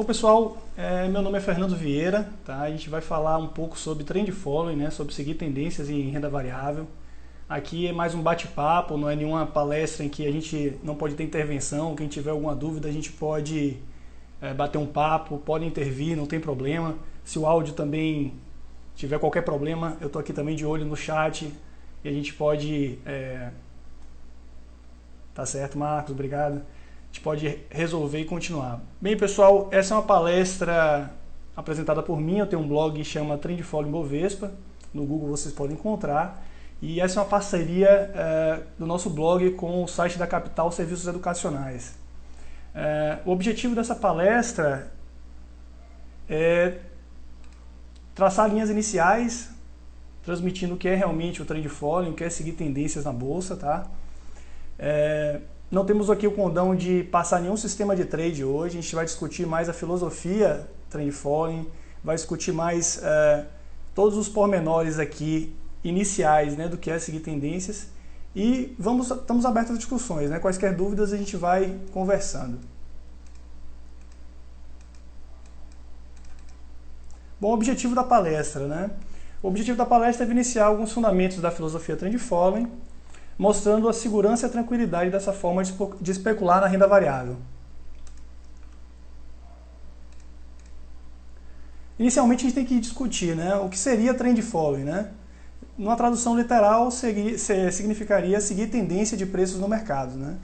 pessoal, meu nome é Fernando Vieira, tá? A gente vai falar um pouco sobre trend following, né? Sobre seguir tendências em renda variável. Aqui é mais um bate-papo, não é nenhuma palestra em que a gente não pode ter intervenção. Quem tiver alguma dúvida, a gente pode bater um papo, pode intervir, não tem problema. Se o áudio também tiver qualquer problema, eu estou aqui também de olho no chat e a gente pode... Tá certo, Marcos, obrigado. A gente pode resolver e continuar. Bem, pessoal, essa é uma palestra apresentada por mim. Eu tenho um blog que chama Trend Following Bovespa. No Google vocês podem encontrar. E essa é uma parceria do nosso blog com o site da Capital Serviços Educacionais. O objetivo dessa palestra é traçar linhas iniciais, transmitindo o que é realmente o Trend Following, o que é seguir tendências na Bolsa, tá? Não temos aqui o condão de passar nenhum sistema de trade hoje. A gente vai discutir mais a filosofia Trend Following, vai discutir mais todos os pormenores aqui iniciais, né, do que é seguir tendências, e estamos abertos a discussões, né? Quaisquer dúvidas a gente vai conversando. Bom, o objetivo da palestra, né? O objetivo da palestra é iniciar alguns fundamentos da filosofia Trend Following, mostrando a segurança e a tranquilidade dessa forma de especular na renda variável. Inicialmente a gente tem que discutir, né, o que seria Trend Following, né? Numa tradução literal, significaria seguir tendência de preços no mercado, né?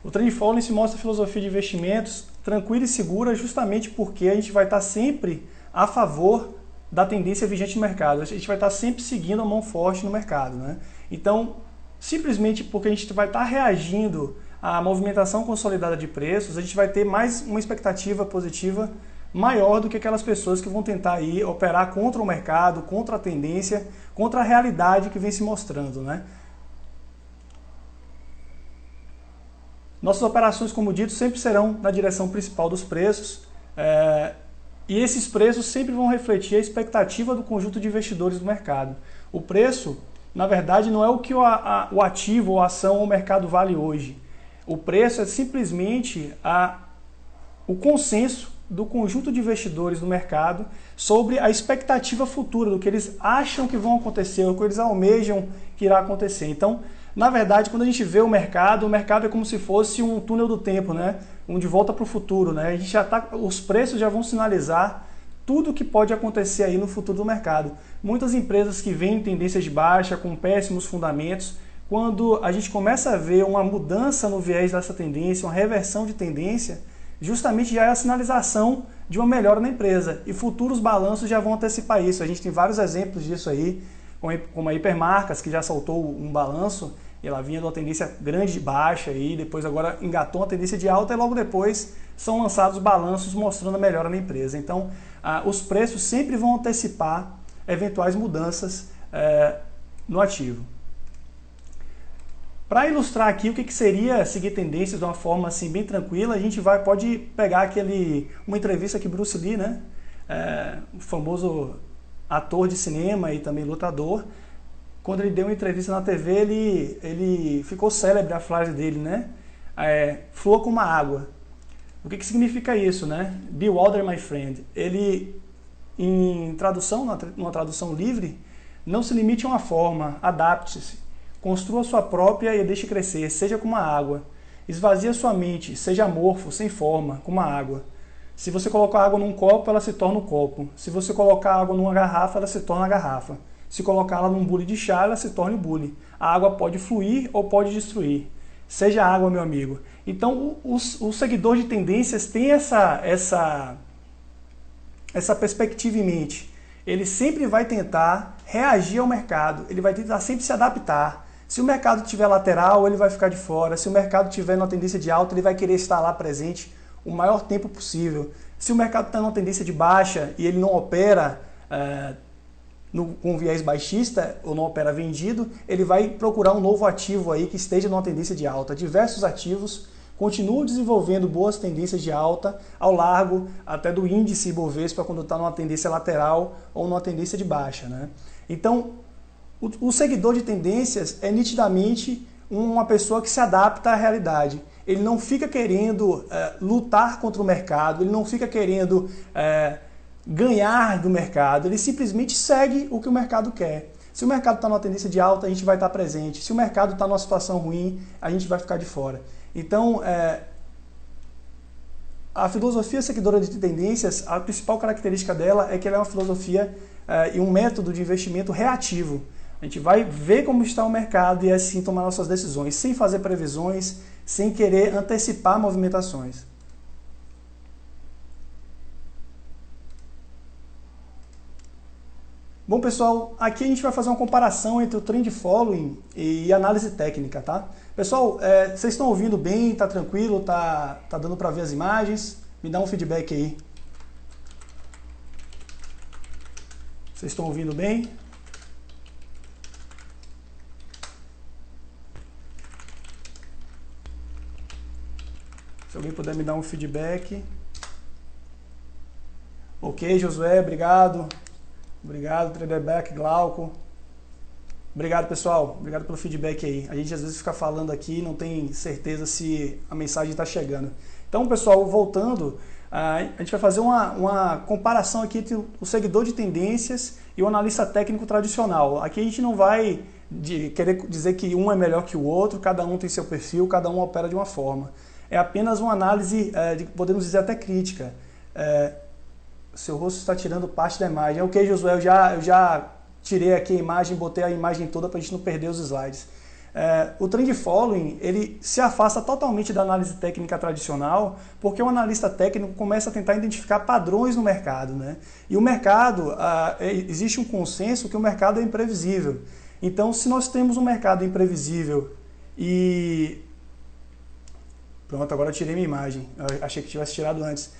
O Trend Following se mostra a filosofia de investimentos tranquila e segura justamente porque a gente vai estar sempre a favor da tendência vigente no mercado. A gente vai estar sempre seguindo a mão forte no mercado, né? Então, simplesmente porque a gente vai estar reagindo à movimentação consolidada de preços, a gente vai ter mais uma expectativa positiva maior do que aquelas pessoas que vão tentar aí operar contra o mercado, contra a tendência, contra a realidade que vem se mostrando, né? Nossas operações, como dito, sempre serão na direção principal dos preços, e esses preços sempre vão refletir a expectativa do conjunto de investidores do mercado. O preço, na verdade, não é o que o ativo ou a ação ou o mercado vale hoje. O preço é simplesmente o consenso do conjunto de investidores do mercado sobre a expectativa futura, do que eles acham que vão acontecer, o que eles almejam que irá acontecer. Então, na verdade, quando a gente vê o mercado é como se fosse um túnel do tempo, né? Um de volta para o futuro, né? A gente os preços já vão sinalizar tudo o que pode acontecer aí no futuro do mercado. Muitas empresas que vêm em tendência de baixa, com péssimos fundamentos, quando a gente começa a ver uma mudança no viés dessa tendência, uma reversão de tendência, justamente já é a sinalização de uma melhora na empresa. E futuros balanços já vão antecipar isso. A gente tem vários exemplos disso aí, como a Hipermarcas, que já soltou um balanço, e ela vinha de uma tendência grande de baixa, e depois agora engatou uma tendência de alta, e logo depois são lançados balanços mostrando a melhora na empresa. Então, os preços sempre vão antecipar eventuais mudanças no ativo. Para ilustrar aqui o que seria seguir tendências de uma forma assim bem tranquila, a gente pode pegar uma entrevista que Bruce Lee, né, o famoso ator de cinema e também lutador, quando ele deu uma entrevista na TV, ele ficou célebre a frase dele, né, flua como a água. O que significa isso, né? Be water, my friend. Ele, numa tradução livre, não se limite a uma forma, adapte-se. Construa sua própria e a deixe crescer, seja como a água. Esvazie sua mente, seja amorfo, sem forma, como a água. Se você colocar água num copo, ela se torna um copo. Se você colocar água numa garrafa, ela se torna a garrafa. Se colocá-la num bule de chá, ela se torna um bule. A água pode fluir ou pode destruir. Seja água, meu amigo. Então, o seguidor de tendências tem essa perspectiva em mente. Ele sempre vai tentar reagir ao mercado, ele vai tentar sempre se adaptar. Se o mercado estiver lateral, ele vai ficar de fora. Se o mercado estiver numa tendência de alta, ele vai querer estar lá presente o maior tempo possível. Se o mercado está numa tendência de baixa e ele não opera com viés baixista ou não opera vendido, ele vai procurar um novo ativo aí que esteja numa tendência de alta. Diversos ativos continuam desenvolvendo boas tendências de alta ao largo até do índice Bovespa quando está numa tendência lateral ou numa tendência de baixa, né? Então, o seguidor de tendências é nitidamente uma pessoa que se adapta à realidade. ele não fica querendo lutar contra o mercado, ele não fica querendo ganhar do mercado, ele simplesmente segue o que o mercado quer. Se o mercado está numa tendência de alta, a gente vai estar presente. Se o mercado está numa situação ruim, a gente vai ficar de fora. Então, a filosofia seguidora de tendências, a principal característica dela é que ela é uma filosofia e um método de investimento reativo. A gente vai ver como está o mercado e assim tomar nossas decisões, sem fazer previsões, sem querer antecipar movimentações. Bom, pessoal, aqui a gente vai fazer uma comparação entre o trend following e análise técnica, tá? Pessoal, vocês estão ouvindo bem? Tá tranquilo? Tá dando para ver as imagens? Me dá um feedback aí. Vocês estão ouvindo bem? Se alguém puder me dar um feedback. Ok, Josué, obrigado. Obrigado, Traderback, Glauco. Obrigado, pessoal. Obrigado pelo feedback aí. A gente às vezes fica falando aqui e não tem certeza se a mensagem está chegando. Então, pessoal, voltando, a gente vai fazer uma comparação aqui entre o seguidor de tendências e o analista técnico tradicional. Aqui a gente não vai querer dizer que um é melhor que o outro, cada um tem seu perfil, cada um opera de uma forma. É apenas uma análise, podemos dizer até crítica. Seu rosto está tirando parte da imagem. Ok, Josué, eu já tirei aqui a imagem, botei a imagem toda para a gente não perder os slides. O trend following, ele se afasta totalmente da análise técnica tradicional, porque o analista técnico começa a tentar identificar padrões no mercado, né? E o mercado, existe um consenso que o mercado é imprevisível. Então, se nós temos um mercado imprevisível e... Pronto, agora eu tirei minha imagem. Eu achei que tivesse tirado antes.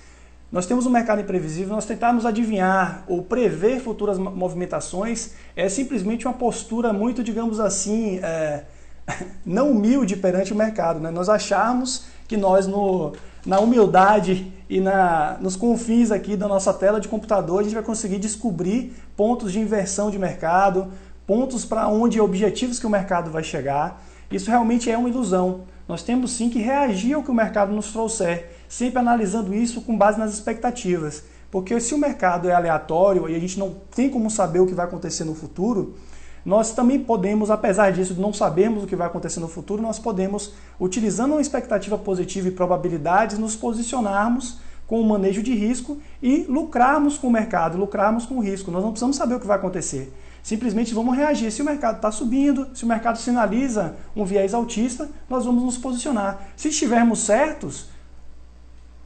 Nós temos um mercado imprevisível, nós tentarmos adivinhar ou prever futuras movimentações é simplesmente uma postura muito, digamos assim, não humilde perante o mercado, né? Nós acharmos que nós, na humildade e nos confins aqui da nossa tela de computador, a gente vai conseguir descobrir pontos de inversão de mercado, pontos para onde, objetivos que o mercado vai chegar. Isso realmente é uma ilusão. Nós temos sim que reagir ao que o mercado nos trouxer, sempre analisando isso com base nas expectativas. Porque se o mercado é aleatório e a gente não tem como saber o que vai acontecer no futuro, nós também podemos, apesar disso, de não sabermos o que vai acontecer no futuro, nós podemos, utilizando uma expectativa positiva e probabilidades, nos posicionarmos com o manejo de risco e lucrarmos com o mercado, lucrarmos com o risco. Nós não precisamos saber o que vai acontecer. Simplesmente vamos reagir. Se o mercado está subindo, se o mercado sinaliza um viés altista, nós vamos nos posicionar. Se estivermos certos,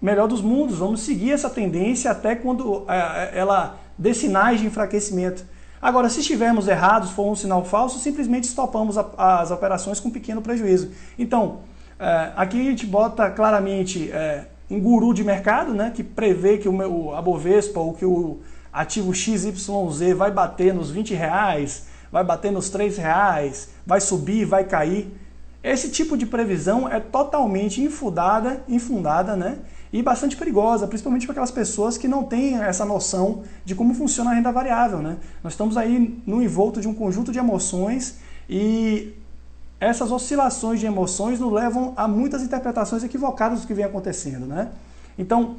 melhor dos mundos, vamos seguir essa tendência até quando ela dê sinais de enfraquecimento. Agora, se estivermos errados, for um sinal falso, simplesmente estopamos as operações com pequeno prejuízo. Então, aqui a gente bota claramente um guru de mercado, né, que prevê que a Bovespa ou que o ativo XYZ vai bater nos R$20, vai bater nos R$3, vai subir, vai cair. Esse tipo de previsão é totalmente infundada, né? E bastante perigosa, principalmente para aquelas pessoas que não têm essa noção de como funciona a renda variável, né? Nós estamos aí no envolto de um conjunto de emoções e essas oscilações de emoções nos levam a muitas interpretações equivocadas do que vem acontecendo, né? Então,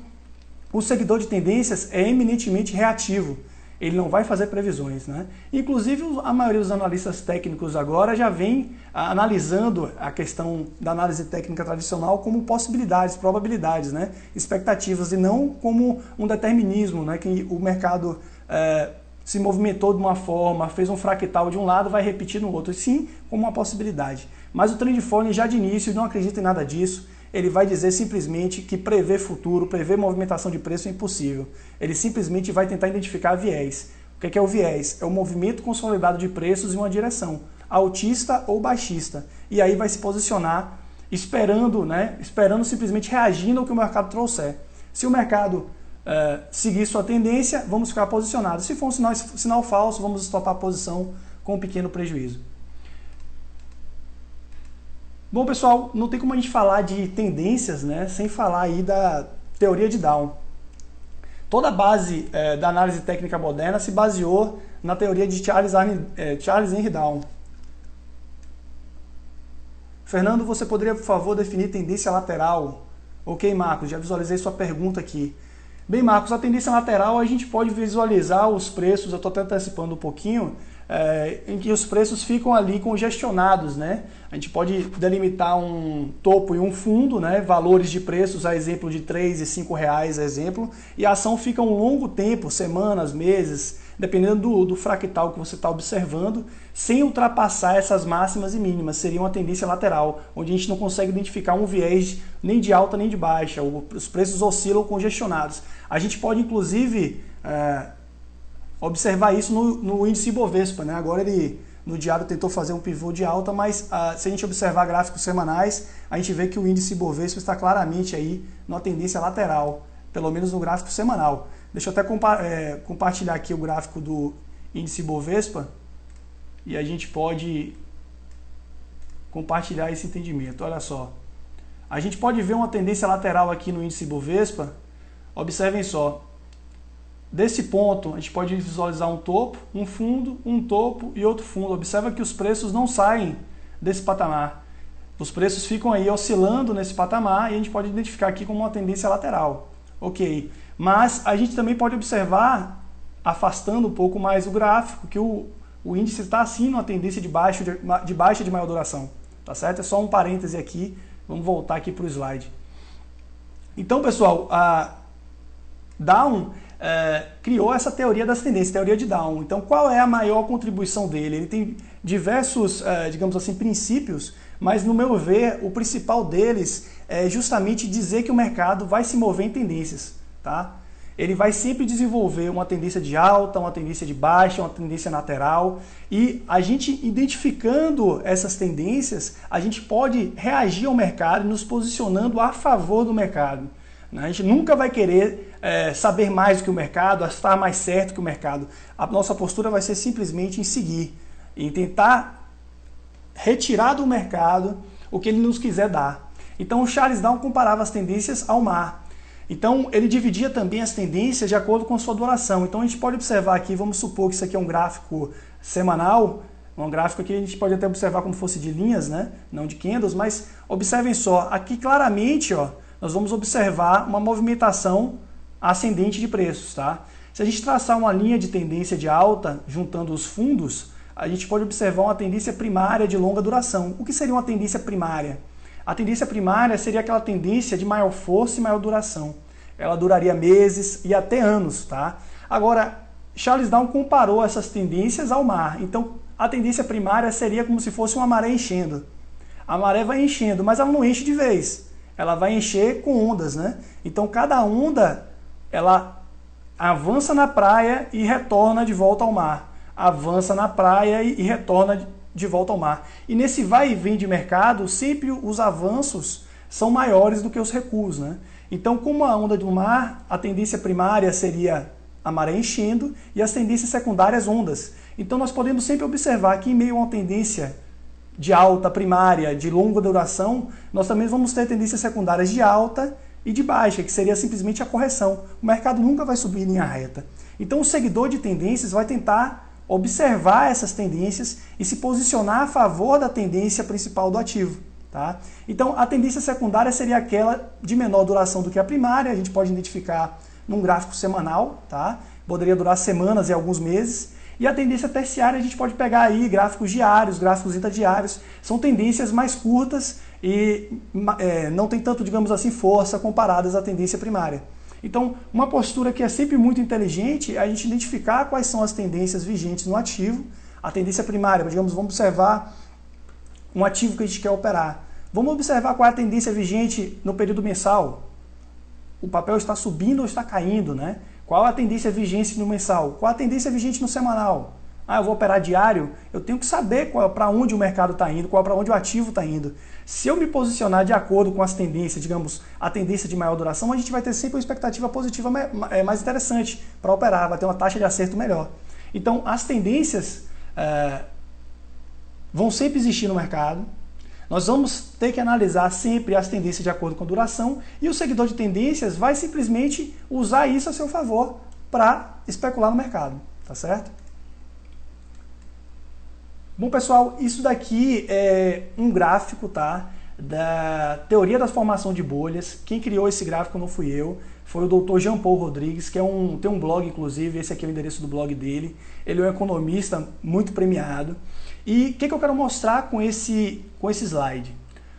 o seguidor de tendências é eminentemente reativo. Ele não vai fazer previsões, né? Inclusive, a maioria dos analistas técnicos agora já vem analisando a questão da análise técnica tradicional como possibilidades, probabilidades, né? Expectativas, e não como um determinismo, né? Que o mercado se movimentou de uma forma, fez um fractal de um lado, vai repetir no outro. Sim, como uma possibilidade. Mas o trend following já de início não acredita em nada disso. Ele vai dizer simplesmente que prever futuro, prever movimentação de preço é impossível. Ele simplesmente vai tentar identificar viés. O que é o viés? É o movimento consolidado de preços em uma direção, altista ou baixista. E aí vai se posicionar esperando, né? Esperando simplesmente reagindo ao que o mercado trouxer. Se o mercado seguir sua tendência, vamos ficar posicionados. Se for um sinal falso, vamos estopar a posição com um pequeno prejuízo. Bom, pessoal, não tem como a gente falar de tendências, né, sem falar aí da teoria de Down. Toda a base da análise técnica moderna se baseou na teoria de Charles Henry Down. Fernando, você poderia, por favor, definir tendência lateral? Ok, Marcos, já visualizei sua pergunta aqui. Bem, Marcos, a tendência lateral a gente pode visualizar os preços, eu estou até antecipando um pouquinho, em que os preços ficam ali congestionados, né? A gente pode delimitar um topo e um fundo, né? Valores de preços, a exemplo de R$ 3 e R$ 5, a exemplo, e a ação fica um longo tempo, semanas, meses, dependendo do fractal que você está observando, sem ultrapassar essas máximas e mínimas. Seria uma tendência lateral, onde a gente não consegue identificar um viés nem de alta nem de baixa, os preços oscilam congestionados. A gente pode, inclusive, observar isso no índice Ibovespa, né? Agora ele, no diário, tentou fazer um pivô de alta, mas se a gente observar gráficos semanais, a gente vê que o índice Ibovespa está claramente aí numa tendência lateral, pelo menos no gráfico semanal. Deixa eu até compartilhar aqui o gráfico do índice Ibovespa e a gente pode compartilhar esse entendimento. Olha só, a gente pode ver uma tendência lateral aqui no índice Ibovespa. Observem só. Desse ponto, a gente pode visualizar um topo, um fundo, um topo e outro fundo. Observa que os preços não saem desse patamar. Os preços ficam aí oscilando nesse patamar e a gente pode identificar aqui como uma tendência lateral. Ok, mas a gente também pode observar, afastando um pouco mais o gráfico, que o índice está assim numa tendência de baixa de maior duração. Tá certo? É só um parêntese aqui. Vamos voltar aqui para o slide. Então, pessoal, a Down criou essa teoria das tendências, teoria de Down. Então, qual é a maior contribuição dele? Ele tem diversos, digamos assim, princípios, mas, no meu ver, o principal deles é justamente dizer que o mercado vai se mover em tendências. Tá? Ele vai sempre desenvolver uma tendência de alta, uma tendência de baixa, uma tendência lateral, e a gente, identificando essas tendências, a gente pode reagir ao mercado nos posicionando a favor do mercado. A gente nunca vai querer saber mais do que o mercado, estar mais certo que o mercado. A nossa postura vai ser simplesmente em seguir, em tentar retirar do mercado o que ele nos quiser dar. Então o Charles Down comparava as tendências ao mar. Então ele dividia também as tendências de acordo com a sua duração. Então a gente pode observar aqui, vamos supor que isso aqui é um gráfico semanal, um gráfico que a gente pode até observar como fosse de linhas, né? Não de candles, mas observem só, aqui claramente, ó, nós vamos observar uma movimentação ascendente de preços, tá? Se a gente traçar uma linha de tendência de alta, juntando os fundos, a gente pode observar uma tendência primária de longa duração. O que seria uma tendência primária? A tendência primária seria aquela tendência de maior força e maior duração. Ela duraria meses e até anos, tá? Agora, Charles Down comparou essas tendências ao mar. Então, a tendência primária seria como se fosse uma maré enchendo. A maré vai enchendo, mas ela não enche de vez. Ela vai encher com ondas, né? Então, cada onda, ela avança na praia e retorna de volta ao mar. Avança na praia e retorna de volta ao mar. E nesse vai e vem de mercado, sempre os avanços são maiores do que os recuos, né? Então, como a onda do mar, a tendência primária seria a maré enchendo e as tendências secundárias ondas. Então, nós podemos sempre observar que em meio a uma tendência de alta primária, de longa duração, nós também vamos ter tendências secundárias de alta e de baixa, que seria simplesmente a correção. O mercado nunca vai subir em linha reta. Então, o seguidor de tendências vai tentar observar essas tendências e se posicionar a favor da tendência principal do ativo. Tá? Então, a tendência secundária seria aquela de menor duração do que a primária, a gente pode identificar num gráfico semanal, tá? Poderia durar semanas e alguns meses. E a tendência terciária a gente pode pegar aí gráficos diários, gráficos interdiários, são tendências mais curtas e não tem tanto, digamos assim, força comparadas à tendência primária. Então, uma postura que é sempre muito inteligente é a gente identificar quais são as tendências vigentes no ativo. A tendência primária, digamos, vamos observar um ativo que a gente quer operar. Vamos observar qual é a tendência vigente no período mensal. O papel está subindo ou está caindo, né? Qual a tendência vigente no mensal? Qual a tendência vigente no semanal? Ah, eu vou operar diário? Eu tenho que saber para onde o mercado está indo, para onde o ativo está indo. Se eu me posicionar de acordo com as tendências, digamos, a tendência de maior duração, a gente vai ter sempre uma expectativa positiva mais interessante para operar, vai ter uma taxa de acerto melhor. Então, as tendências vão sempre existir no mercado. Nós vamos ter que analisar sempre as tendências de acordo com a duração e o seguidor de tendências vai simplesmente usar isso a seu favor para especular no mercado, tá certo? Bom, pessoal, isso daqui é um gráfico, tá? Da teoria da formação de bolhas. Quem criou esse gráfico não fui eu, foi o Dr. Jean Paul Rodrigues, que tem um blog, inclusive, esse aqui é o endereço do blog dele. Ele é um economista muito premiado. E o que eu quero mostrar com esse slide?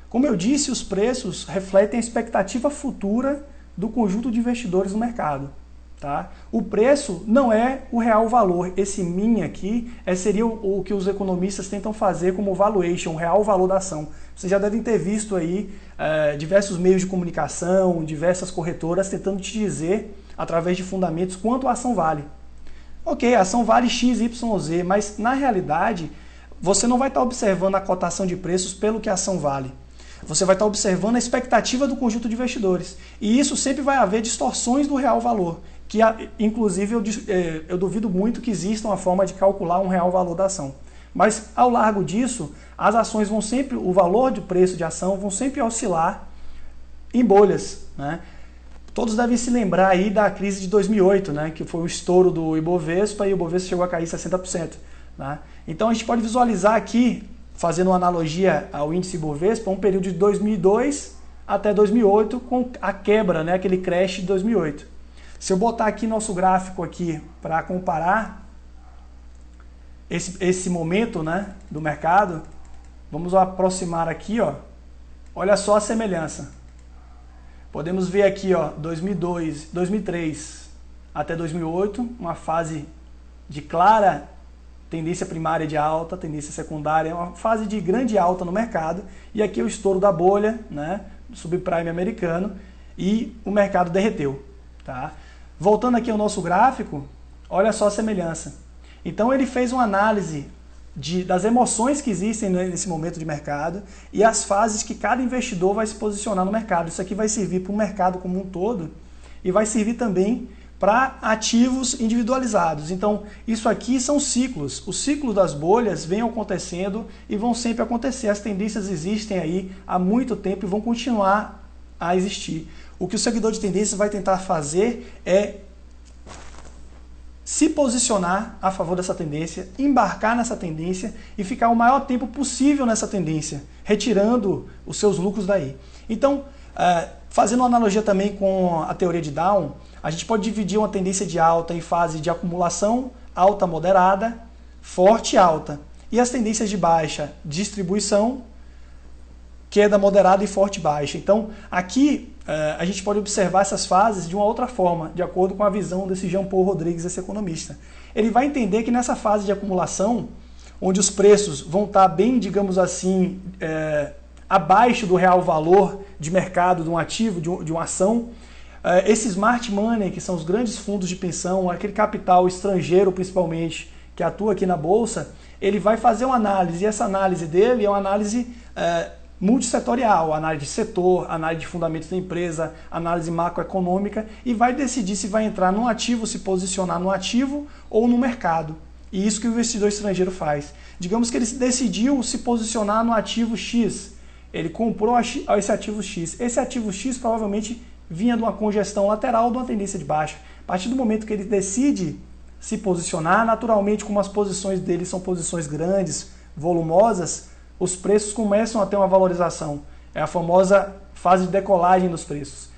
Como eu disse, os preços refletem a expectativa futura do conjunto de investidores no mercado. Tá? O preço não é o real valor. Esse min aqui seria o que os economistas tentam fazer como valuation, o real valor da ação. Vocês já devem ter visto aí diversos meios de comunicação, diversas corretoras tentando te dizer, através de fundamentos, quanto a ação vale. Ok, a ação vale X, Y, Z, mas na realidade você não vai estar observando a cotação de preços pelo que a ação vale. Você vai estar observando a expectativa do conjunto de investidores. E isso sempre vai haver distorções do real valor. Que, inclusive, eu duvido muito que exista uma forma de calcular um real valor da ação. Mas, ao largo disso, as ações vão sempre, o valor de preço de ação vão sempre oscilar em bolhas, né? Todos devem se lembrar aí da crise de 2008, né? Que foi o estouro do Ibovespa e o Ibovespa chegou a cair 60%. Né? Então, a gente pode visualizar aqui, fazendo uma analogia ao índice Ibovespa, um período de 2002 até 2008 com a quebra, né? Aquele crash de 2008. Se eu botar aqui nosso gráfico aqui para comparar esse momento, né, do mercado, vamos aproximar aqui, ó. Olha só a semelhança. Podemos ver aqui, ó, 2003 até 2008, uma fase de clara tendência primária de alta, tendência secundária, uma fase de grande alta no mercado, e aqui o estouro da bolha, né, do subprime americano, e o mercado derreteu, tá? Voltando aqui ao nosso gráfico, olha só a semelhança. Então ele fez uma análise das emoções que existem nesse momento de mercado e as fases que cada investidor vai se posicionar no mercado. Isso aqui vai servir para o mercado como um todo e vai servir também para ativos individualizados. Então isso aqui são ciclos. Os ciclos das bolhas vêm acontecendo e vão sempre acontecer. As tendências existem aí há muito tempo e vão continuar a existir. O que o seguidor de tendências vai tentar fazer é se posicionar a favor dessa tendência, embarcar nessa tendência e ficar o maior tempo possível nessa tendência, retirando os seus lucros daí. Então, fazendo uma analogia também com a teoria de Down, a gente pode dividir uma tendência de alta em fase de acumulação, alta moderada, forte e alta. E as tendências de baixa, distribuição, queda moderada e forte baixa. Então, aqui a gente pode observar essas fases de uma outra forma, de acordo com a visão desse Jean Paul Rodrigues, esse economista. Ele vai entender que nessa fase de acumulação, onde os preços vão estar bem, digamos assim, abaixo do real valor de mercado de um ativo, de uma ação, esse smart money, que são os grandes fundos de pensão, aquele capital estrangeiro principalmente, que atua aqui na Bolsa, ele vai fazer uma análise, e essa análise dele é uma análise multissetorial, análise de setor, análise de fundamentos da empresa, análise macroeconômica, e vai decidir se vai entrar num ativo, se posicionar no ativo ou no mercado. E isso que o investidor estrangeiro faz. Digamos que ele decidiu se posicionar no ativo X, ele comprou esse ativo X. Esse ativo X provavelmente vinha de uma congestão lateral, de uma tendência de baixa. A partir do momento que ele decide se posicionar, naturalmente, como as posições dele são posições grandes, volumosas, os preços começam a ter uma valorização. É a famosa fase de decolagem dos preços.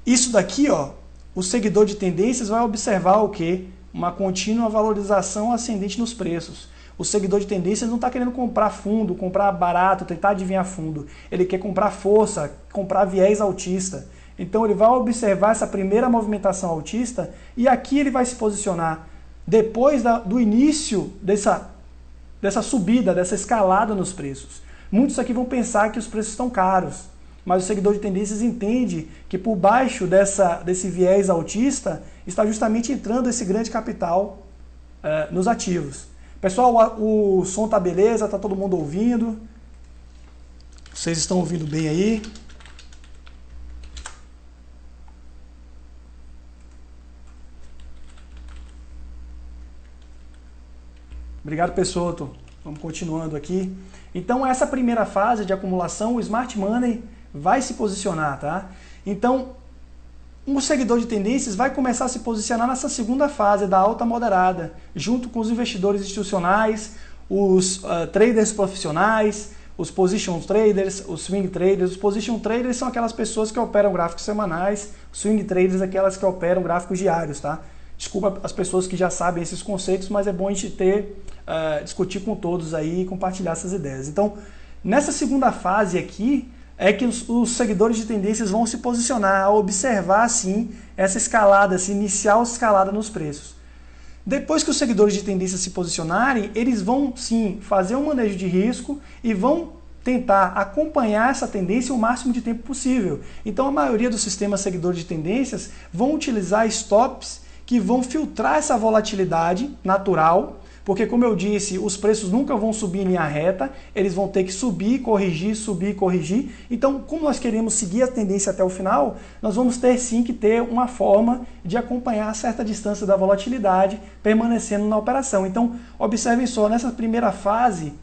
Isso daqui, ó, o seguidor de tendências vai observar o quê? Uma contínua valorização ascendente nos preços. O seguidor de tendências não está querendo comprar fundo, comprar barato, tentar adivinhar fundo. Ele quer comprar força, comprar viés altista. Então ele vai observar essa primeira movimentação altista e aqui ele vai se posicionar. Depois do início dessa subida, dessa escalada nos preços. Muitos aqui vão pensar que os preços estão caros, mas o seguidor de tendências entende que por baixo desse viés altista está justamente entrando esse grande capital nos ativos. Pessoal, o som tá beleza? Tá todo mundo ouvindo? Vocês estão ouvindo bem aí? Obrigado, Pessoto. Vamos continuando aqui. Então, essa primeira fase de acumulação, o Smart Money vai se posicionar, tá? Então, um seguidor de tendências vai começar a se posicionar nessa segunda fase da alta moderada, junto com os investidores institucionais, os traders profissionais, os position traders, os swing traders. Os position traders são aquelas pessoas que operam gráficos semanais, os swing traders aquelas que operam gráficos diários, tá? Desculpa as pessoas que já sabem esses conceitos, mas é bom a gente discutir com todos aí e compartilhar essas ideias. Então, nessa segunda fase aqui, é que os seguidores de tendências vão se posicionar, a observar, sim, essa escalada, essa inicial escalada nos preços. Depois que os seguidores de tendência se posicionarem, eles vão, sim, fazer um manejo de risco e vão tentar acompanhar essa tendência o máximo de tempo possível. Então, a maioria dos sistemas seguidores de tendências vão utilizar stops que vão filtrar essa volatilidade natural, porque, como eu disse, os preços nunca vão subir em linha reta, eles vão ter que subir, corrigir. Então, como nós queremos seguir a tendência até o final, nós vamos ter sim que ter uma forma de acompanhar a certa distância da volatilidade, permanecendo na operação. Então, observem só, nessa primeira fase,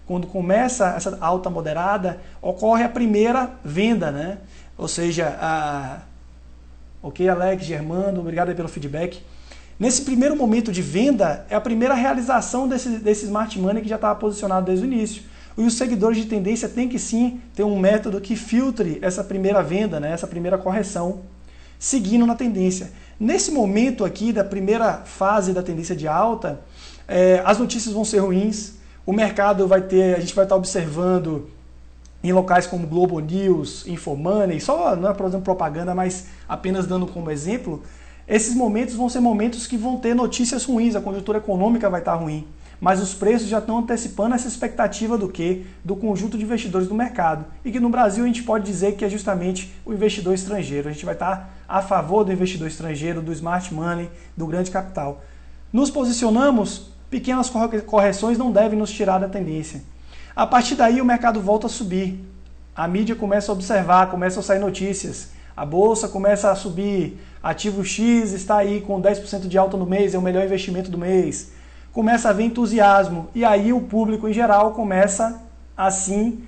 quando começa essa alta moderada, ocorre a primeira venda, né? Ou seja, Ok, Alex, Germano, obrigado aí pelo feedback. Nesse primeiro momento de venda, é a primeira realização desse smart money que já estava posicionado desde o início. E os seguidores de tendência têm que sim ter um método que filtre essa primeira venda, né, essa primeira correção, seguindo na tendência. Nesse momento aqui da primeira fase da tendência de alta, as notícias vão ser ruins, o mercado a gente vai estar observando em locais como Globo News, Infomoney, só não é por exemplo propaganda, mas apenas dando como exemplo, esses momentos vão ser momentos que vão ter notícias ruins, a conjuntura econômica vai estar ruim, mas os preços já estão antecipando essa expectativa do quê? Do conjunto de investidores do mercado. E que no Brasil a gente pode dizer que é justamente o investidor estrangeiro. A gente vai estar a favor do investidor estrangeiro, do smart money, do grande capital. Nos posicionamos, pequenas correções não devem nos tirar da tendência. A partir daí o mercado volta a subir. A mídia começa a observar, começam a sair notícias. A bolsa começa a subir, ativo X está aí com 10% de alta no mês, é o melhor investimento do mês. Começa a haver entusiasmo e aí o público em geral começa assim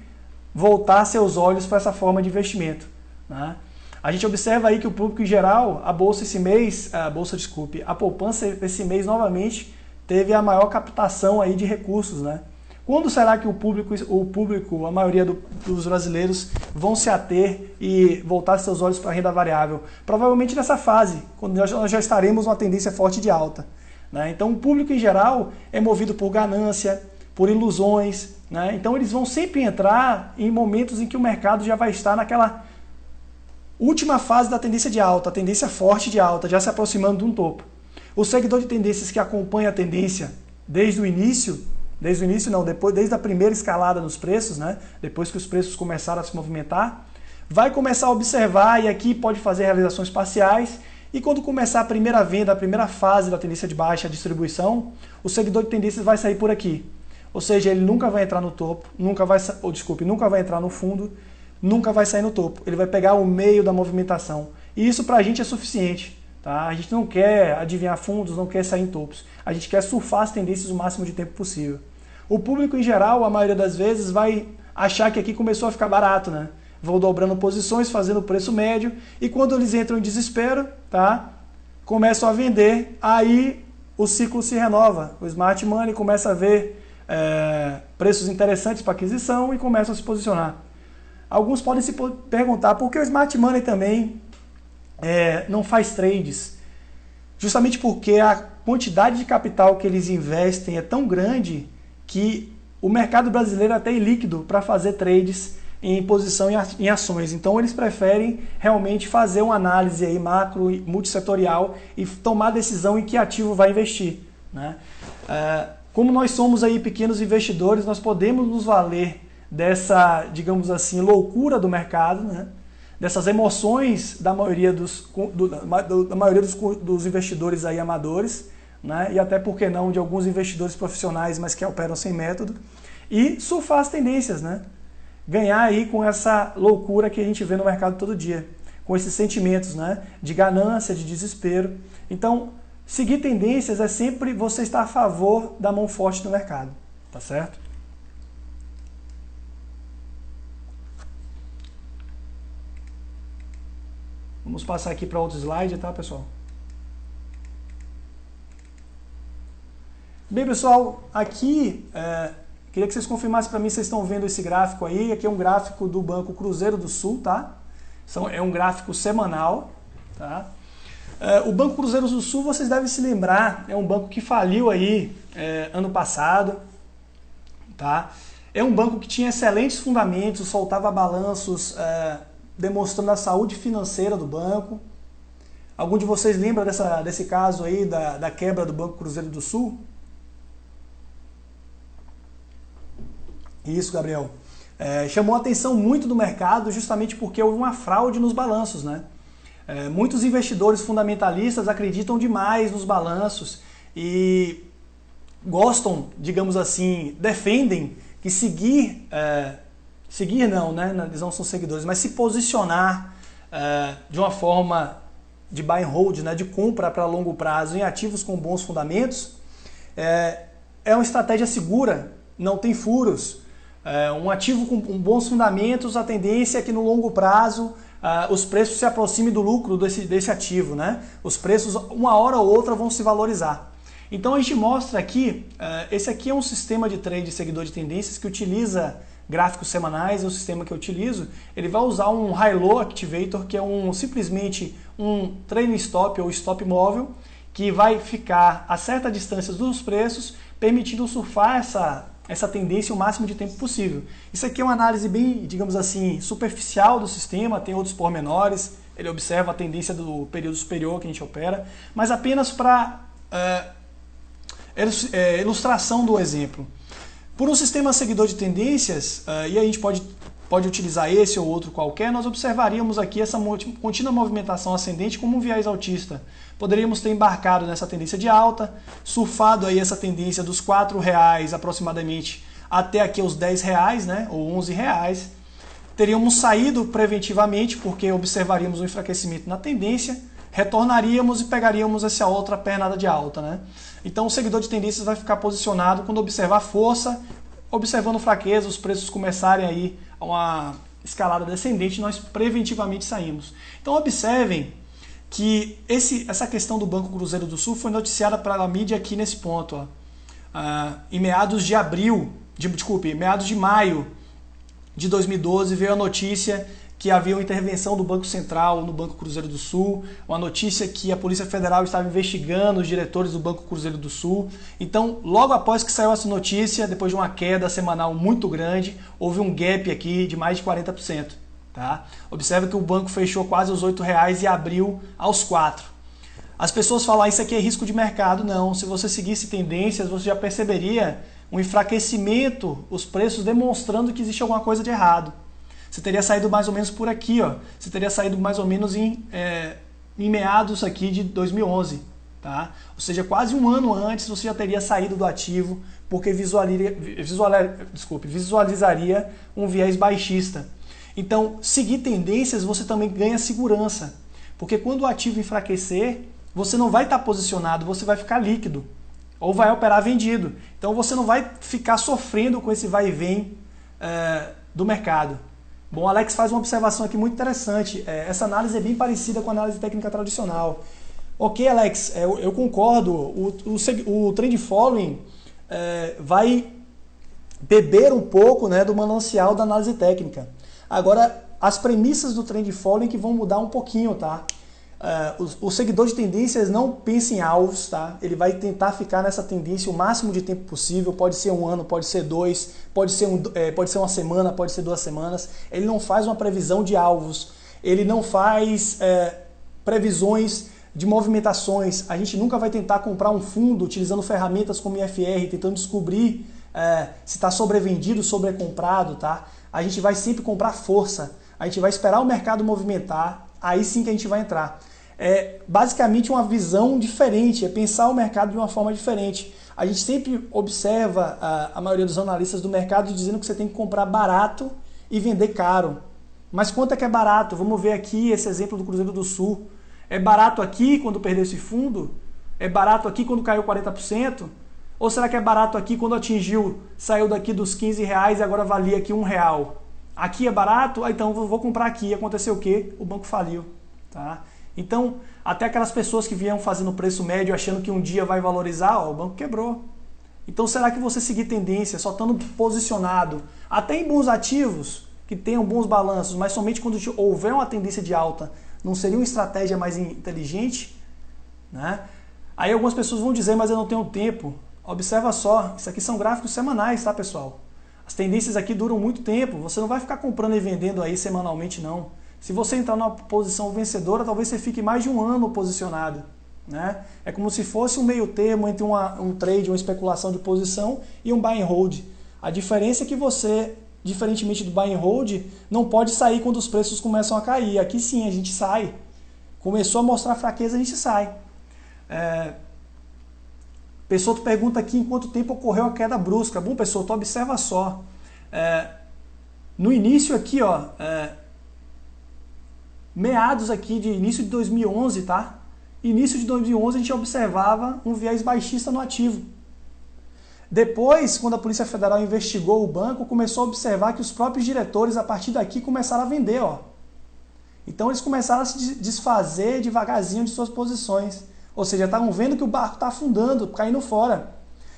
voltar seus olhos para essa forma de investimento, né? A gente observa aí que o público em geral, a poupança esse mês novamente teve a maior captação aí de recursos, né? Quando será que o público, a maioria dos brasileiros, vão se ater e voltar seus olhos para a renda variável? Provavelmente nessa fase, quando nós já estaremos numa tendência forte de alta, né? Então o público em geral é movido por ganância, por ilusões, né? Então eles vão sempre entrar em momentos em que o mercado já vai estar naquela última fase da tendência de alta, a tendência forte de alta, já se aproximando de um topo. O seguidor de tendências que acompanha a tendência desde o início não, desde a primeira escalada nos preços, né? Depois que os preços começaram a se movimentar, vai começar a observar e aqui pode fazer realizações parciais e quando começar a primeira venda, a primeira fase da tendência de baixa, a distribuição, o seguidor de tendências vai sair por aqui. Ou seja, ele nunca vai entrar no topo, nunca vai entrar no fundo, nunca vai sair no topo. Ele vai pegar o meio da movimentação. E isso pra gente é suficiente. Tá? A gente não quer adivinhar fundos, não quer sair em topos. A gente quer surfar as tendências o máximo de tempo possível. O público em geral, a maioria das vezes, vai achar que aqui começou a ficar barato, né? Vão dobrando posições, fazendo preço médio, e quando eles entram em desespero, tá? Começam a vender, aí o ciclo se renova. O smart money começa a ver preços interessantes para aquisição e começam a se posicionar. Alguns podem se perguntar por que o smart money também não faz trades. Justamente porque a quantidade de capital que eles investem é tão grande que o mercado brasileiro é até ilíquido para fazer trades em posição em ações. Então eles preferem realmente fazer uma análise aí macro e multissetorial e tomar decisão em que ativo vai investir, né? Como nós somos aí pequenos investidores, nós podemos nos valer dessa, digamos assim, loucura do mercado, né? Dessas emoções da maioria dos investidores aí amadores, né? E até por que não de alguns investidores profissionais, mas que operam sem método, e surfar as tendências, né? Ganhar aí com essa loucura que a gente vê no mercado todo dia, com esses sentimentos, né? De ganância, de desespero. Então, seguir tendências é sempre você estar a favor da mão forte do mercado, tá certo? Vamos passar aqui para outro slide, tá, pessoal? Bem, pessoal, aqui queria que vocês confirmassem para mim se vocês estão vendo esse gráfico aí. Aqui é um gráfico do Banco Cruzeiro do Sul, tá? É um gráfico semanal, tá? O Banco Cruzeiro do Sul, vocês devem se lembrar, é um banco que faliu aí ano passado, tá? É um banco que tinha excelentes fundamentos, soltava balanços demonstrando a saúde financeira do banco. Algum de vocês lembra desse caso aí da quebra do Banco Cruzeiro do Sul? Isso, Gabriel. Chamou a atenção muito do mercado justamente porque houve uma fraude nos balanços, né? Muitos investidores fundamentalistas acreditam demais nos balanços e gostam, digamos assim, defendem que seguir não, né? Eles não são seguidores, mas se posicionar de uma forma de buy and hold, né? De compra para longo prazo em ativos com bons fundamentos, é uma estratégia segura, não tem furos. Um ativo com bons fundamentos, a tendência é que no longo prazo os preços se aproximem do lucro desse ativo, né? Os preços, uma hora ou outra, vão se valorizar. Então a gente mostra aqui, esse aqui é um sistema de trade seguidor de tendências que utiliza gráficos semanais, é o sistema que eu utilizo. Ele vai usar um High-Low Activator, que é simplesmente um trailing stop ou stop móvel, que vai ficar a certa distância dos preços, permitindo surfar essa tendência o máximo de tempo possível. Isso aqui é uma análise bem, digamos assim, superficial do sistema, tem outros pormenores, ele observa a tendência do período superior que a gente opera, mas apenas para ilustração do exemplo. Por um sistema seguidor de tendências, e a gente pode utilizar esse ou outro qualquer, nós observaríamos aqui essa contínua movimentação ascendente como um viés altista. Poderíamos ter embarcado nessa tendência de alta, surfado aí essa tendência dos R$4 aproximadamente até aqui os R$10, né, ou R$11. Teríamos saído preventivamente porque observaríamos um enfraquecimento na tendência, retornaríamos e pegaríamos essa outra pernada de alta, né? Então o seguidor de tendências vai ficar posicionado quando observar força, observando fraqueza, os preços começarem aí a uma escalada descendente, nós preventivamente saímos. Então observem que essa questão do Banco Cruzeiro do Sul foi noticiada pela mídia aqui nesse ponto, ó. Em meados de maio de 2012 veio a notícia que havia uma intervenção do Banco Central no Banco Cruzeiro do Sul, uma notícia que a Polícia Federal estava investigando os diretores do Banco Cruzeiro do Sul. Então, logo após que saiu essa notícia, depois de uma queda semanal muito grande, houve um gap aqui de mais de 40%. Tá? Observe que o banco fechou quase os R$8 e abriu aos 4. As pessoas falam, isso aqui é risco de mercado. Não, se você seguisse tendências, você já perceberia um enfraquecimento, os preços demonstrando que existe alguma coisa de errado. Você teria saído mais ou menos por aqui, ó. Você teria saído mais ou menos em meados aqui de 2011, tá? Ou seja, quase um ano antes você já teria saído do ativo porque visualizaria um viés baixista. Então, seguir tendências você também ganha segurança, porque quando o ativo enfraquecer, você não vai estar posicionado, você vai ficar líquido ou vai operar vendido. Então você não vai ficar sofrendo com esse vai e vem do mercado. Bom, Alex faz uma observação aqui muito interessante. Essa análise é bem parecida com a análise técnica tradicional. Ok, Alex, eu concordo. O trend following vai beber um pouco, né, do manancial da análise técnica. Agora, as premissas do trend following que vão mudar um pouquinho, tá? O seguidor de tendências não pensa em alvos, tá? Ele vai tentar ficar nessa tendência o máximo de tempo possível, pode ser um ano, pode ser 2, pode ser uma semana, pode ser 2 semanas. Ele não faz uma previsão de alvos, ele não faz previsões de movimentações. A gente nunca vai tentar comprar um fundo utilizando ferramentas como IFR, tentando descobrir se está sobrevendido, sobrecomprado, tá? A gente vai sempre comprar força, a gente vai esperar o mercado movimentar, aí sim que a gente vai entrar. É basicamente uma visão diferente, é pensar o mercado de uma forma diferente. A gente sempre observa a maioria dos analistas do mercado dizendo que você tem que comprar barato e vender caro. Mas quanto é que é barato? Vamos ver aqui esse exemplo do Cruzeiro do Sul. É barato aqui quando perdeu esse fundo? É barato aqui quando caiu 40%? Ou será que é barato aqui quando saiu daqui dos R$15 e agora valia aqui R$1? Aqui é barato? Então eu vou comprar aqui. Aconteceu o quê? O banco faliu. Tá? Então, até aquelas pessoas que vieram fazendo preço médio achando que um dia vai valorizar, ó, o banco quebrou. Então será que você seguir tendência só estando posicionado, até em bons ativos, que tenham bons balanços, mas somente quando houver uma tendência de alta, não seria uma estratégia mais inteligente? Né? Aí algumas pessoas vão dizer, mas eu não tenho tempo. Observa só, isso aqui são gráficos semanais, tá, pessoal? As tendências aqui duram muito tempo, você não vai ficar comprando e vendendo aí semanalmente, não. Se você entrar numa posição vencedora, talvez você fique mais de um ano posicionado. Né? É como se fosse um meio termo entre um trade, uma especulação de posição e um buy and hold. A diferença é que você, diferentemente do buy and hold, não pode sair quando os preços começam a cair. Aqui sim, a gente sai. Começou a mostrar fraqueza, a gente sai. Pessoa tu pergunta aqui em quanto tempo ocorreu a queda brusca. Bom, pessoal, tu observa só. No início aqui, ó, meados aqui de início de 2011, tá? Início de 2011 a gente observava um viés baixista no ativo. Depois, quando a Polícia Federal investigou o banco, começou a observar que os próprios diretores, a partir daqui, começaram a vender, ó. Então eles começaram a se desfazer devagarzinho de suas posições. Ou seja, estavam vendo que o barco está afundando, caindo fora.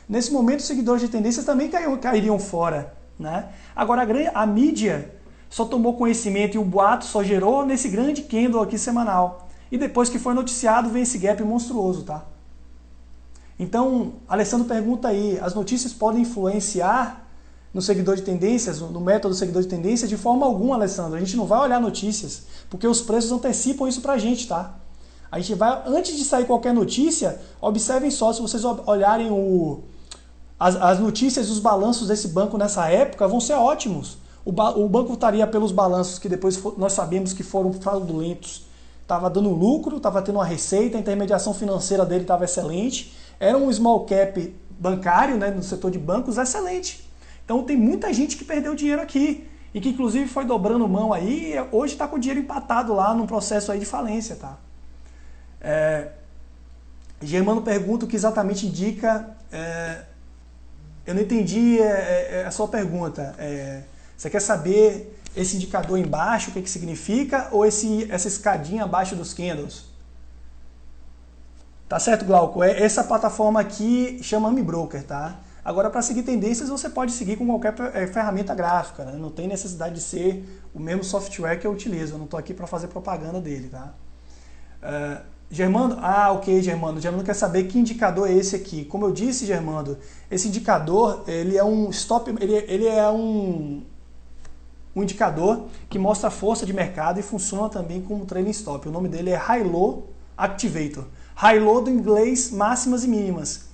Nesse momento, os seguidores de tendências também cairiam fora. Né? Agora, a mídia só tomou conhecimento e o boato só gerou nesse grande candle aqui semanal. E depois que foi noticiado, vem esse gap monstruoso. Tá? Então, Alessandro pergunta aí, as notícias podem influenciar no seguidor de tendências, no método do seguidor de tendências? De forma alguma, Alessandro. A gente não vai olhar notícias, porque os preços antecipam isso pra gente, tá? A gente vai, antes de sair qualquer notícia, observem só, se vocês olharem as notícias e os balanços desse banco nessa época, vão ser ótimos. O banco estaria pelos balanços que depois nós sabemos que foram fraudulentos. Estava dando lucro, estava tendo uma receita, a intermediação financeira dele estava excelente. Era um small cap bancário, né, no setor de bancos, excelente. Então tem muita gente que perdeu dinheiro aqui. E que inclusive foi dobrando mão aí e hoje está com o dinheiro empatado lá num processo aí de falência. Tá? Germano pergunta o que exatamente indica. Eu não entendi a sua pergunta. Você quer saber esse indicador embaixo, o que significa, ou essa escadinha abaixo dos candles? Tá certo, Glauco? Essa plataforma aqui chama AmiBroker, tá? Agora, para seguir tendências, você pode seguir com qualquer ferramenta gráfica, né? Não tem necessidade de ser o mesmo software que eu utilizo. Eu não estou aqui para fazer propaganda dele, tá? Germando, ok, Germando. Germando quer saber que indicador é esse aqui. Como eu disse, Germando, esse indicador, ele é um stop, ele é um indicador que mostra a força de mercado e funciona também como trailing stop. O nome dele é High Low Activator. High Low do inglês, máximas e mínimas.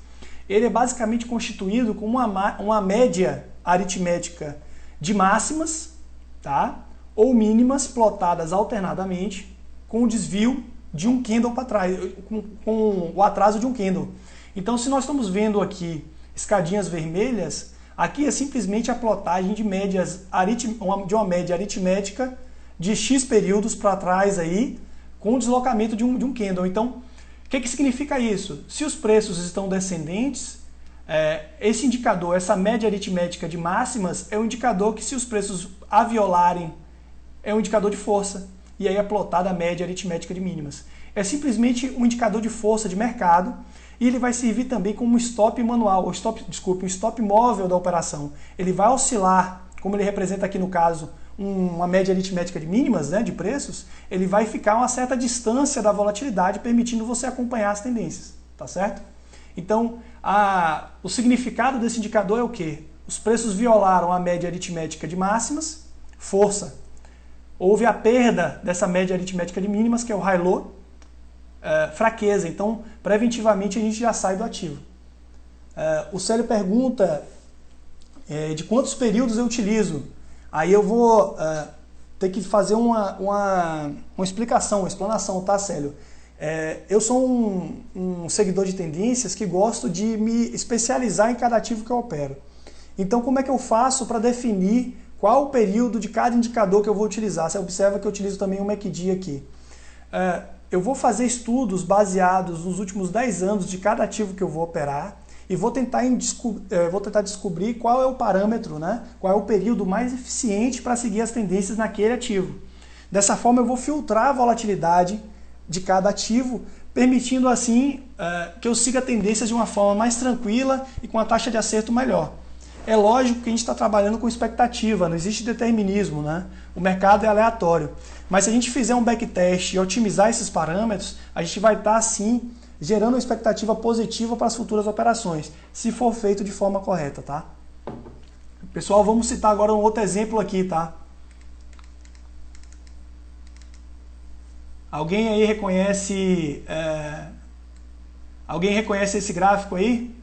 Ele é basicamente constituído como uma média aritmética de máximas, tá? Ou mínimas plotadas alternadamente com o desvio de um candle para trás, com o atraso de um candle. Então, se nós estamos vendo aqui escadinhas vermelhas, aqui é simplesmente a plotagem de uma média aritmética de X períodos para trás aí, com o deslocamento de um candle. Então, o que significa isso? Se os preços estão descendentes, esse indicador, essa média aritmética de máximas, é um indicador que, se os preços a violarem, é um indicador de força. E aí é plotada a média aritmética de mínimas. É simplesmente um indicador de força de mercado e ele vai servir também como um stop manual, um stop móvel da operação. Ele vai oscilar, como ele representa aqui no caso, uma média aritmética de mínimas, né, de preços, ele vai ficar a uma certa distância da volatilidade, permitindo você acompanhar as tendências, tá certo? Então, o significado desse indicador é o quê? Os preços violaram a média aritmética de máximas, força. Houve a perda dessa média aritmética de mínimas, que é o high low, fraqueza. Então, preventivamente, a gente já sai do ativo. O Célio pergunta de quantos períodos eu utilizo. Aí eu vou ter que fazer uma explicação, uma explanação, tá, Célio? Eu sou um seguidor de tendências que gosto de me especializar em cada ativo que eu opero. Então, como é que eu faço para definir qual o período de cada indicador que eu vou utilizar? Você observa que eu utilizo também o MACD aqui. Eu vou fazer estudos baseados nos últimos 10 anos de cada ativo que eu vou operar e vou tentar descobrir qual é o parâmetro, né? Qual é o período mais eficiente para seguir as tendências naquele ativo. Dessa forma, eu vou filtrar a volatilidade de cada ativo permitindo assim que eu siga tendências de uma forma mais tranquila e com a taxa de acerto melhor. É lógico que a gente está trabalhando com expectativa, não existe determinismo, né? O mercado é aleatório. Mas se a gente fizer um backtest e otimizar esses parâmetros, a gente vai estar, sim, gerando uma expectativa positiva para as futuras operações, se for feito de forma correta, tá? Pessoal, vamos citar agora um outro exemplo aqui, tá? Alguém aí reconhece... Alguém reconhece esse gráfico aí?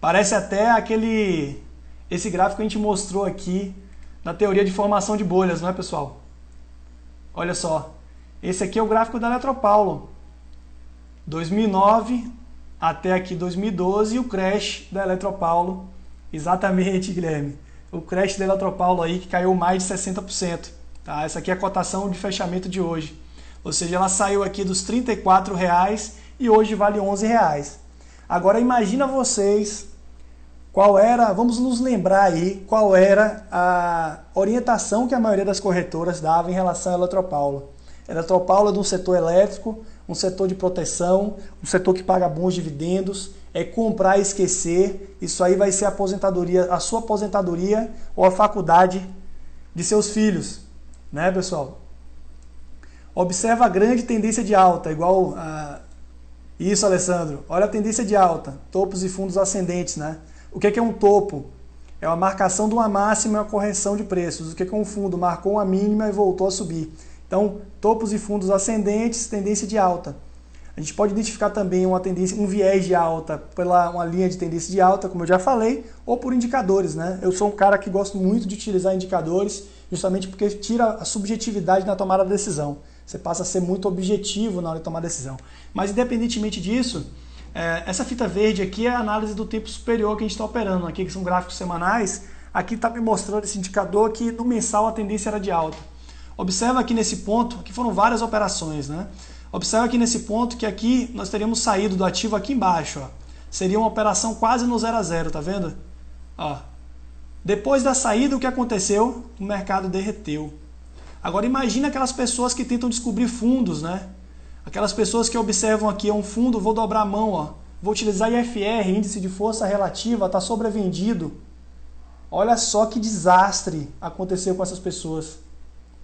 Parece até esse gráfico que a gente mostrou aqui na teoria de formação de bolhas, não é, pessoal? Olha só, esse aqui é o gráfico da Eletropaulo, 2009 até aqui 2012, e o crash da Eletropaulo, exatamente, Guilherme, o crash da Eletropaulo aí que caiu mais de 60%, tá? Essa aqui é a cotação de fechamento de hoje, ou seja, ela saiu aqui dos R$ 34,00 e hoje vale R$ 11,00. Agora imagina vocês vamos nos lembrar aí qual era a orientação que a maioria das corretoras dava em relação à Eletropaulo. A Eletropaulo é de um setor elétrico, um setor de proteção, um setor que paga bons dividendos, é comprar e esquecer, isso aí vai ser a aposentadoria, a sua aposentadoria ou a faculdade de seus filhos, né, pessoal? Observa a grande tendência de alta, igual isso, Alessandro. Olha a tendência de alta, topos e fundos ascendentes, né? O que é um topo? É uma marcação de uma máxima e uma correção de preços. O que é um fundo? Marcou uma mínima e voltou a subir. Então, topos e fundos ascendentes, tendência de alta. A gente pode identificar também uma tendência, um viés de alta pela uma linha de tendência de alta, como eu já falei, ou por indicadores, né? Eu sou um cara que gosto muito de utilizar indicadores, justamente porque tira a subjetividade na tomada da decisão. Você passa a ser muito objetivo na hora de tomar a decisão. Mas, independentemente disso, essa fita verde aqui é a análise do tempo superior que a gente está operando aqui, que são gráficos semanais. Aqui está me mostrando esse indicador que no mensal a tendência era de alta. Observa aqui nesse ponto, que foram várias operações, né? Observa aqui nesse ponto que aqui nós teríamos saído do ativo aqui embaixo, ó. Seria uma operação quase no 0 a 0, tá vendo? Ó. Depois da saída, o que aconteceu? O mercado derreteu. Agora imagina aquelas pessoas que tentam descobrir fundos, né? Aquelas pessoas que observam aqui um fundo, vou dobrar a mão, ó. Vou utilizar IFR, índice de força relativa, está sobrevendido. Olha só que desastre aconteceu com essas pessoas,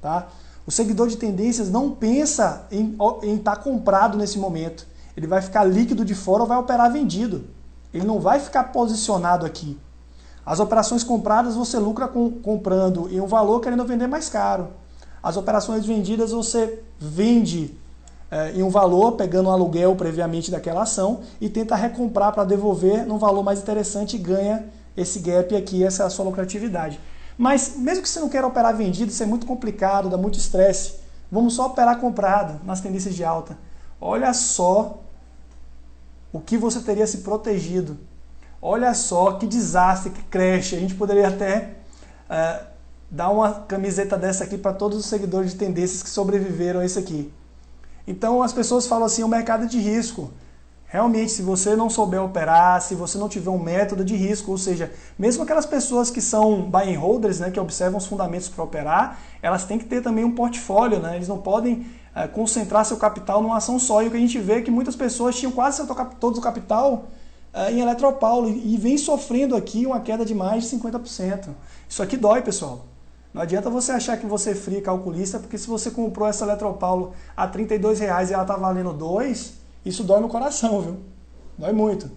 tá? O seguidor de tendências não pensa em estar comprado nesse momento. Ele vai ficar líquido de fora ou vai operar vendido. Ele não vai ficar posicionado aqui. As operações compradas você lucra comprando em um valor querendo vender mais caro. As operações vendidas você vende em um valor, pegando um aluguel previamente daquela ação e tenta recomprar para devolver num valor mais interessante e ganha esse gap aqui, essa é a sua lucratividade. Mas mesmo que você não queira operar vendido, isso é muito complicado, dá muito estresse. Vamos só operar comprado nas tendências de alta. Olha só o que você teria se protegido. Olha só que desastre, que crash. A gente poderia até dar uma camiseta dessa aqui para todos os seguidores de tendências que sobreviveram a isso aqui. Então as pessoas falam assim, o mercado é de risco. Realmente, se você não souber operar, se você não tiver um método de risco, ou seja, mesmo aquelas pessoas que são buy and holders, né, que observam os fundamentos para operar, elas têm que ter também um portfólio, né? Eles não podem concentrar seu capital numa ação só. E o que a gente vê é que muitas pessoas tinham quase todo o capital em Eletropaulo e vem sofrendo aqui uma queda de mais de 50%. Isso aqui dói, pessoal. Não adianta você achar que você é frio calculista, porque se você comprou essa Eletropaulo a R$ 32,00 e ela está valendo 2, isso dói no coração, viu? Dói muito.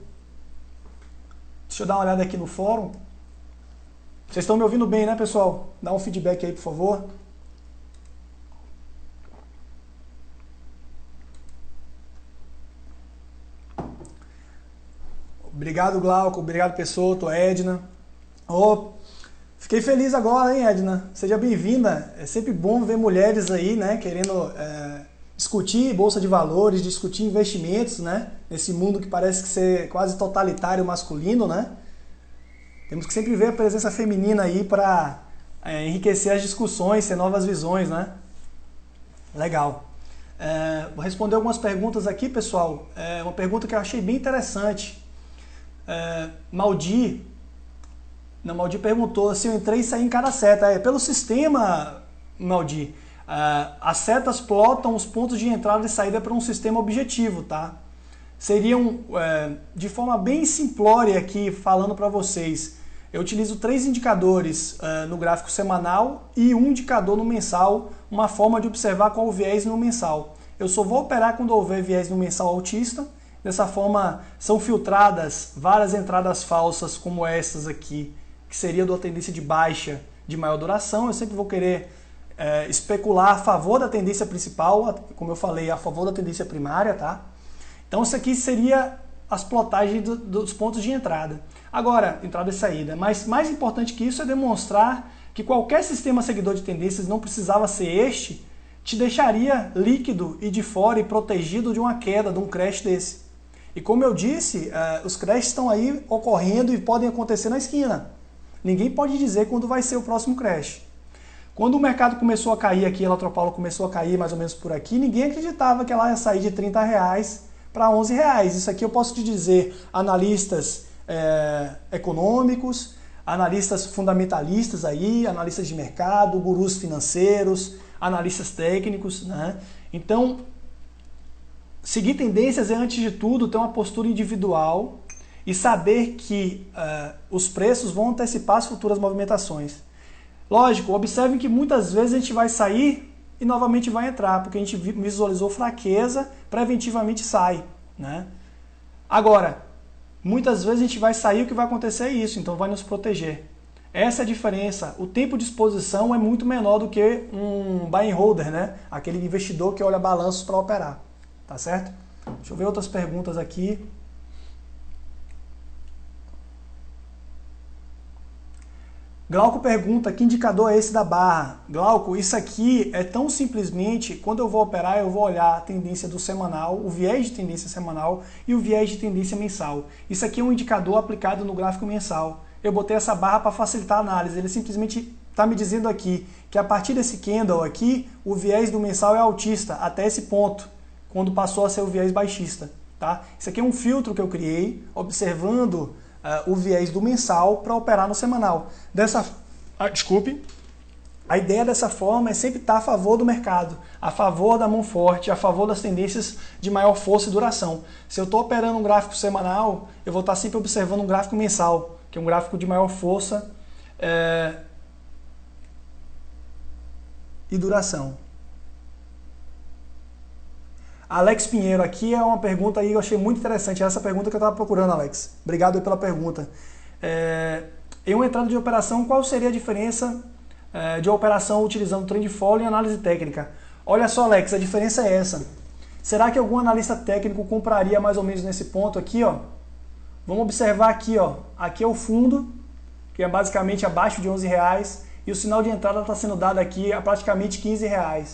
Deixa eu dar uma olhada aqui no fórum. Vocês estão me ouvindo bem, né, pessoal? Dá um feedback aí, por favor. Obrigado, Glauco. Obrigado, Pessoto, Edna. Fiquei feliz agora, hein, Edna? Seja bem-vinda. É sempre bom ver mulheres aí, né, querendo discutir bolsa de valores, discutir investimentos, né? Nesse mundo que parece que ser quase totalitário masculino, né? Temos que sempre ver a presença feminina aí para enriquecer as discussões, ter novas visões, né? Legal. Vou responder algumas perguntas aqui, pessoal. Uma pergunta que eu achei bem interessante. Maldi perguntou se eu entrei e saí em cada seta. Pelo sistema, Maldi, As setas plotam os pontos de entrada e saída para um sistema objetivo, tá? Seriam, de forma bem simplória aqui, falando para vocês, eu utilizo 3 indicadores no gráfico semanal e um indicador no mensal, uma forma de observar qual o viés no mensal. Eu só vou operar quando houver viés no mensal altista. Dessa forma, são filtradas várias entradas falsas como essas aqui, que seria de uma tendência de baixa de maior duração. Eu sempre vou querer especular a favor da tendência principal, como eu falei, a favor da tendência primária, tá? Então isso aqui seria as plotagens dos pontos de entrada. Agora, entrada e saída. Mas mais importante que isso é demonstrar que qualquer sistema seguidor de tendências, não precisava ser este, te deixaria líquido e de fora e protegido de uma queda, de um crash desse. E como eu disse, os crashes estão aí ocorrendo e podem acontecer na esquina. Ninguém pode dizer quando vai ser o próximo crash. Quando o mercado começou a cair aqui, a Eletropaulo começou a cair mais ou menos por aqui, ninguém acreditava que ela ia sair de R$30 para R$11. Isso aqui eu posso te dizer, analistas econômicos, analistas fundamentalistas aí, analistas de mercado, gurus financeiros, analistas técnicos, né? Então, seguir tendências é, antes de tudo, ter uma postura individual e saber que os preços vão antecipar as futuras movimentações. Lógico, observem que muitas vezes a gente vai sair e novamente vai entrar, porque a gente visualizou fraqueza, preventivamente sai, né? Agora, muitas vezes a gente vai sair, o que vai acontecer é isso, então vai nos proteger. Essa é a diferença. O tempo de exposição é muito menor do que um buy and holder, né? Aquele investidor que olha balanços para operar, tá certo? Deixa eu ver outras perguntas aqui. Glauco pergunta, que indicador é esse da barra? Glauco, isso aqui é tão simplesmente, quando eu vou operar, eu vou olhar a tendência do semanal, o viés de tendência semanal e o viés de tendência mensal. Isso aqui é um indicador aplicado no gráfico mensal. Eu botei essa barra para facilitar a análise, ele simplesmente está me dizendo aqui que a partir desse candle aqui, o viés do mensal é altista, até esse ponto, quando passou a ser o viés baixista. Tá? Isso aqui é um filtro que eu criei, observando o viés do mensal para operar no semanal. Desculpe. A ideia dessa forma é sempre estar a favor do mercado, a favor da mão forte, a favor das tendências de maior força e duração. Se eu estou operando um gráfico semanal, eu vou estar sempre observando um gráfico mensal, que é um gráfico de maior força e duração. Alex Pinheiro, aqui é uma pergunta aí que eu achei muito interessante. Essa pergunta que eu estava procurando, Alex. Obrigado pela pergunta. Em uma entrada de operação, qual seria a diferença de operação utilizando trend follow e análise técnica? Olha só, Alex, a diferença é essa. Será que algum analista técnico compraria mais ou menos nesse ponto aqui, ó? Vamos observar aqui, ó. Aqui é o fundo, que é basicamente abaixo de R$11, e o sinal de entrada está sendo dado aqui a praticamente R$15.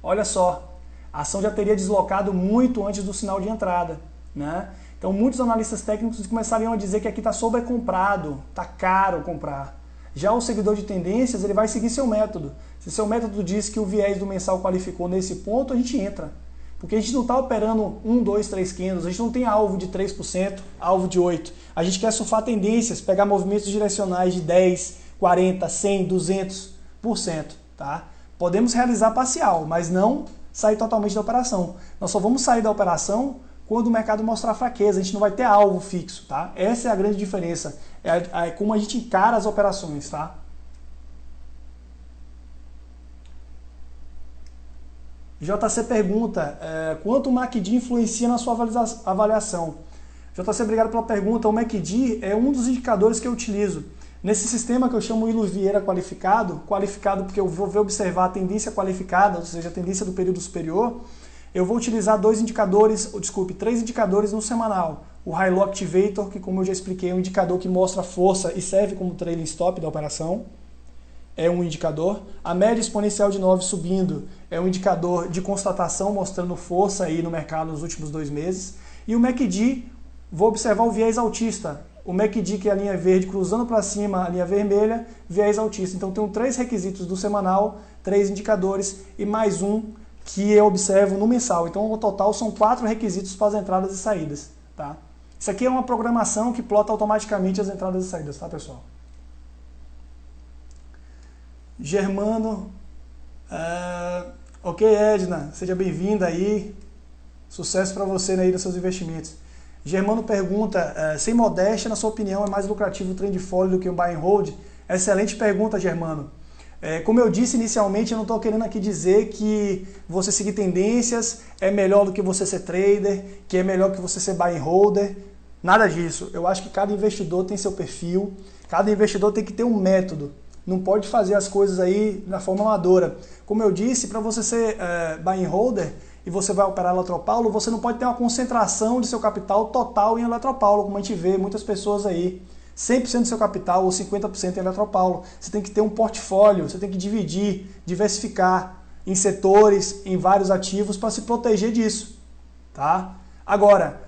Olha só. A ação já teria deslocado muito antes do sinal de entrada, né? Então muitos analistas técnicos começariam a dizer que aqui está sobrecomprado, está caro comprar. Já o seguidor de tendências, ele vai seguir seu método. Se seu método diz que o viés do mensal qualificou nesse ponto, a gente entra. Porque a gente não está operando 1, 2, 3 candles, a gente não tem alvo de 3%, alvo de 8%. A gente quer surfar tendências, pegar movimentos direcionais de 10, 40, 100, 200%, tá? Podemos realizar parcial, mas não sair totalmente da operação. Nós só vamos sair da operação quando o mercado mostrar fraqueza, a gente não vai ter alvo fixo, tá? Essa é a grande diferença, é como a gente encara as operações, tá? JC pergunta, quanto o MACD influencia na sua avaliação? JC, obrigado pela pergunta. O MACD é um dos indicadores que eu utilizo. Nesse sistema que eu chamo Ilus Vieira qualificado porque eu vou observar a tendência qualificada, ou seja, a tendência do período superior, eu vou utilizar três indicadores no semanal. O High Low Activator, que como eu já expliquei, é um indicador que mostra força e serve como trailing stop da operação. É um indicador. A média exponencial de 9 subindo é um indicador de constatação mostrando força aí no mercado nos últimos 2 meses. E o MACD, vou observar o viés altista. O MACD, que é a linha verde, cruzando para cima a linha vermelha, viés altista. Então, tenho 3 requisitos do semanal, 3 indicadores e mais um que eu observo no mensal. Então, no total, são 4 requisitos para as entradas e saídas. Tá? Isso aqui é uma programação que plota automaticamente as entradas e saídas, tá, pessoal? Germano Ok, Edna, seja bem-vinda aí. Sucesso para você aí nos seus investimentos. Germano pergunta, sem modéstia, na sua opinião, é mais lucrativo o trend follow do que o buy and hold? Excelente pergunta, Germano. Como eu disse inicialmente, eu não estou querendo aqui dizer que você seguir tendências é melhor do que você ser trader, que é melhor que você ser buy and holder. Nada disso. Eu acho que cada investidor tem seu perfil, cada investidor tem que ter um método. Não pode fazer as coisas aí na forma amadora. Como eu disse, para você ser buy and holder e você vai operar Eletropaulo, você não pode ter uma concentração de seu capital total em Eletropaulo, como a gente vê muitas pessoas aí. 100% do seu capital ou 50% em Eletropaulo. Você tem que ter um portfólio, você tem que dividir, diversificar em setores, em vários ativos para se proteger disso. Tá? Agora,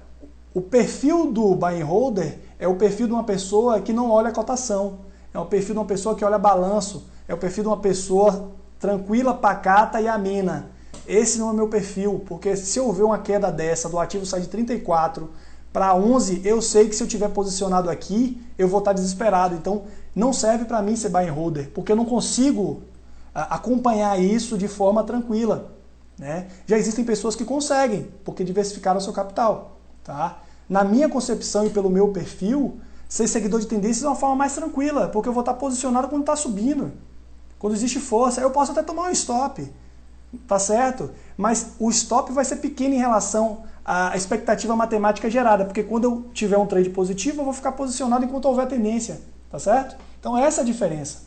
o perfil do buy and holder é o perfil de uma pessoa que não olha a cotação, é o perfil de uma pessoa que olha balanço, é o perfil de uma pessoa tranquila, pacata e amena. Esse não é o meu perfil, porque se eu ver uma queda dessa, do ativo sair de 34 para 11, eu sei que se eu tiver posicionado aqui, eu vou estar desesperado. Então, não serve para mim ser buy and holder, porque eu não consigo acompanhar isso de forma tranquila. Né? Já existem pessoas que conseguem, porque diversificaram o seu capital. Tá? Na minha concepção e pelo meu perfil, ser seguidor de tendências é uma forma mais tranquila, porque eu vou estar posicionado quando está subindo. Quando existe força, eu posso até tomar um stop. Tá certo? Mas o stop vai ser pequeno em relação à expectativa matemática gerada, porque quando eu tiver um trade positivo, eu vou ficar posicionado enquanto houver tendência, tá certo? Então essa é a diferença.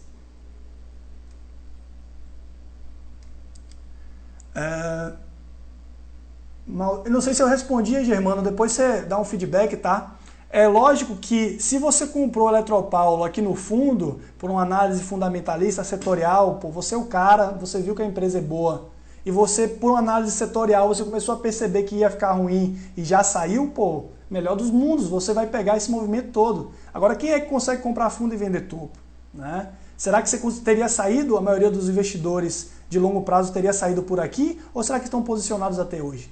Eu não sei se eu respondi, Germano, depois você dá um feedback, tá? É lógico que se você comprou Eletropaulo aqui no fundo, por uma análise fundamentalista, setorial, pô, você é o cara, você viu que a empresa é boa, e você, por uma análise setorial, você começou a perceber que ia ficar ruim e já saiu, pô, melhor dos mundos, você vai pegar esse movimento todo. Agora, quem é que consegue comprar fundo e vender topo? Né? Será que você teria saído, a maioria dos investidores de longo prazo teria saído por aqui, ou será que estão posicionados até hoje?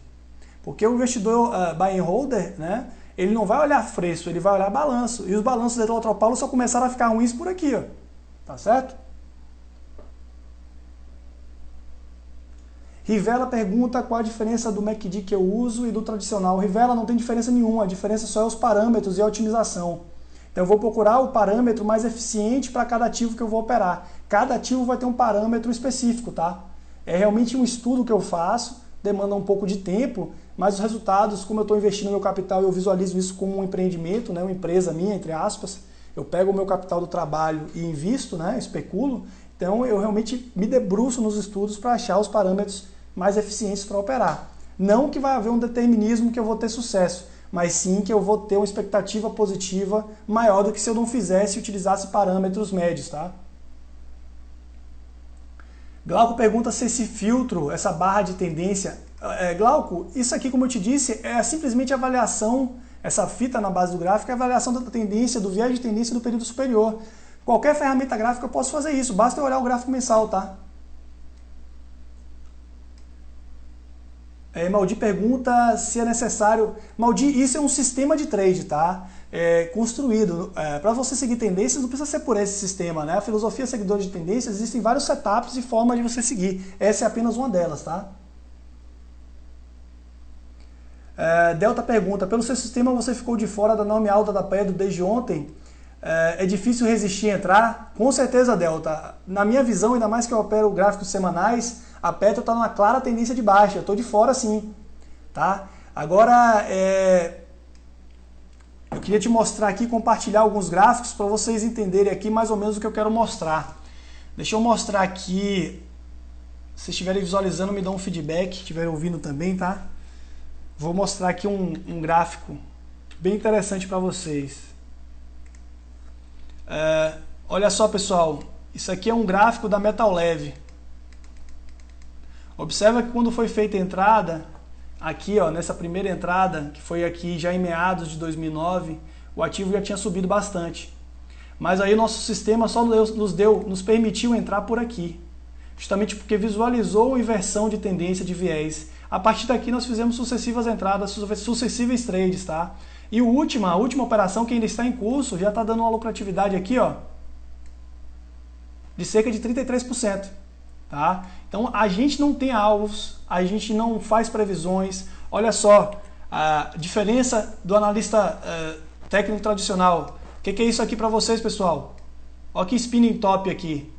Porque o investidor buy and holder, né, ele não vai olhar preço, ele vai olhar balanço. E os balanços da Eletropaulo só começaram a ficar ruins por aqui, ó. Tá certo? Rivela pergunta qual a diferença do MACD que eu uso e do tradicional. Rivela, não tem diferença nenhuma, a diferença só é os parâmetros e a otimização. Então eu vou procurar o parâmetro mais eficiente para cada ativo que eu vou operar. Cada ativo vai ter um parâmetro específico, tá? É realmente um estudo que eu faço, demanda um pouco de tempo, mas os resultados, como eu estou investindo no meu capital, eu visualizo isso como um empreendimento, né, uma empresa minha, entre aspas. Eu pego o meu capital do trabalho e invisto, né, especulo. Então eu realmente me debruço nos estudos para achar os parâmetros mais eficientes para operar. Não que vai haver um determinismo que eu vou ter sucesso, mas sim que eu vou ter uma expectativa positiva maior do que se eu não fizesse e utilizasse parâmetros médios, tá? Glauco pergunta se esse filtro, essa barra de tendência... Glauco, isso aqui, como eu te disse, é simplesmente a avaliação, essa fita na base do gráfico é a avaliação da tendência, do viés de tendência do período superior. Qualquer ferramenta gráfica eu posso fazer isso, basta eu olhar o gráfico mensal, tá? Maldi pergunta se é necessário... Maldi, isso é um sistema de trade, tá? Construído. Para você seguir tendências, não precisa ser por esse sistema, né? A filosofia seguidora de tendências, existem vários setups e formas de você seguir. Essa é apenas uma delas, tá? Delta pergunta, pelo seu sistema você ficou de fora da enorme alta da Petro desde ontem? É difícil resistir a entrar? Com certeza, Delta. Na minha visão, ainda mais que eu opero gráficos semanais, a Petro está numa clara tendência de baixa. Eu estou de fora sim. Tá? Agora, eu queria te mostrar aqui, compartilhar alguns gráficos para vocês entenderem aqui mais ou menos o que eu quero mostrar. Deixa eu mostrar aqui. Se estiverem visualizando, me dão um feedback. Se estiverem ouvindo também, tá? Vou mostrar aqui um gráfico bem interessante para vocês. Olha só, pessoal. Isso aqui é um gráfico da Metal Leve. Observa que quando foi feita a entrada, aqui ó, nessa primeira entrada, que foi aqui já em meados de 2009, o ativo já tinha subido bastante. Mas aí o nosso sistema só nos permitiu entrar por aqui, justamente porque visualizou a inversão de tendência de viés. A partir daqui nós fizemos sucessivas entradas, sucessíveis trades, tá? E a última operação que ainda está em curso já está dando uma lucratividade aqui, ó, de cerca de 33%. tá? Então a gente não tem alvos, a gente não faz previsões. Olha só a diferença do analista técnico tradicional. O que é isso aqui para vocês, pessoal? Olha que spinning top aqui.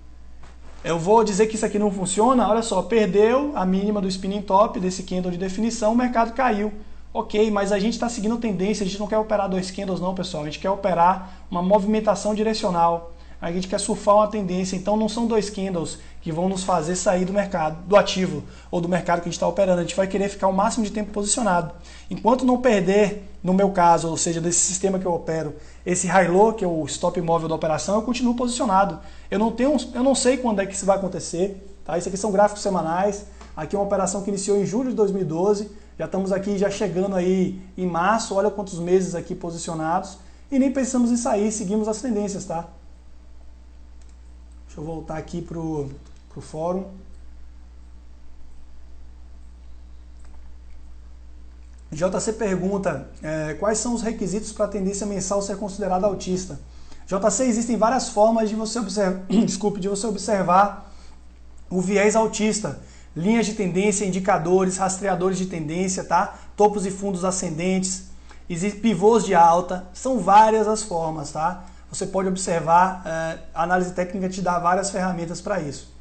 Eu vou dizer que isso aqui não funciona. Olha só, perdeu a mínima do spinning top desse candle de definição, o mercado caiu. Ok, mas a gente está seguindo tendência, a gente não quer operar 2 candles não, pessoal. A gente quer operar uma movimentação direcional. A gente quer surfar uma tendência, então não são 2 candles que vão nos fazer sair do mercado, do ativo ou do mercado que a gente está operando. A gente vai querer ficar o máximo de tempo posicionado. Enquanto não perder, no meu caso, ou seja, desse sistema que eu opero, esse high-low, que é o stop móvel da operação, eu continuo posicionado. Eu não sei quando é que isso vai acontecer. Tá? Isso aqui são gráficos semanais. Aqui é uma operação que iniciou em julho de 2012. Já estamos aqui já chegando aí em março. Olha quantos meses aqui posicionados. E nem pensamos em sair, seguimos as tendências, tá? Deixa eu voltar aqui para o fórum. JC pergunta, quais são os requisitos para a tendência mensal ser considerada altista? JC, existem várias formas de você observar, de você observar o viés altista. Linhas de tendência, indicadores, rastreadores de tendência, tá? Topos e fundos ascendentes, pivôs de alta, são várias as formas, tá? Você pode observar, a análise técnica te dá várias ferramentas para isso.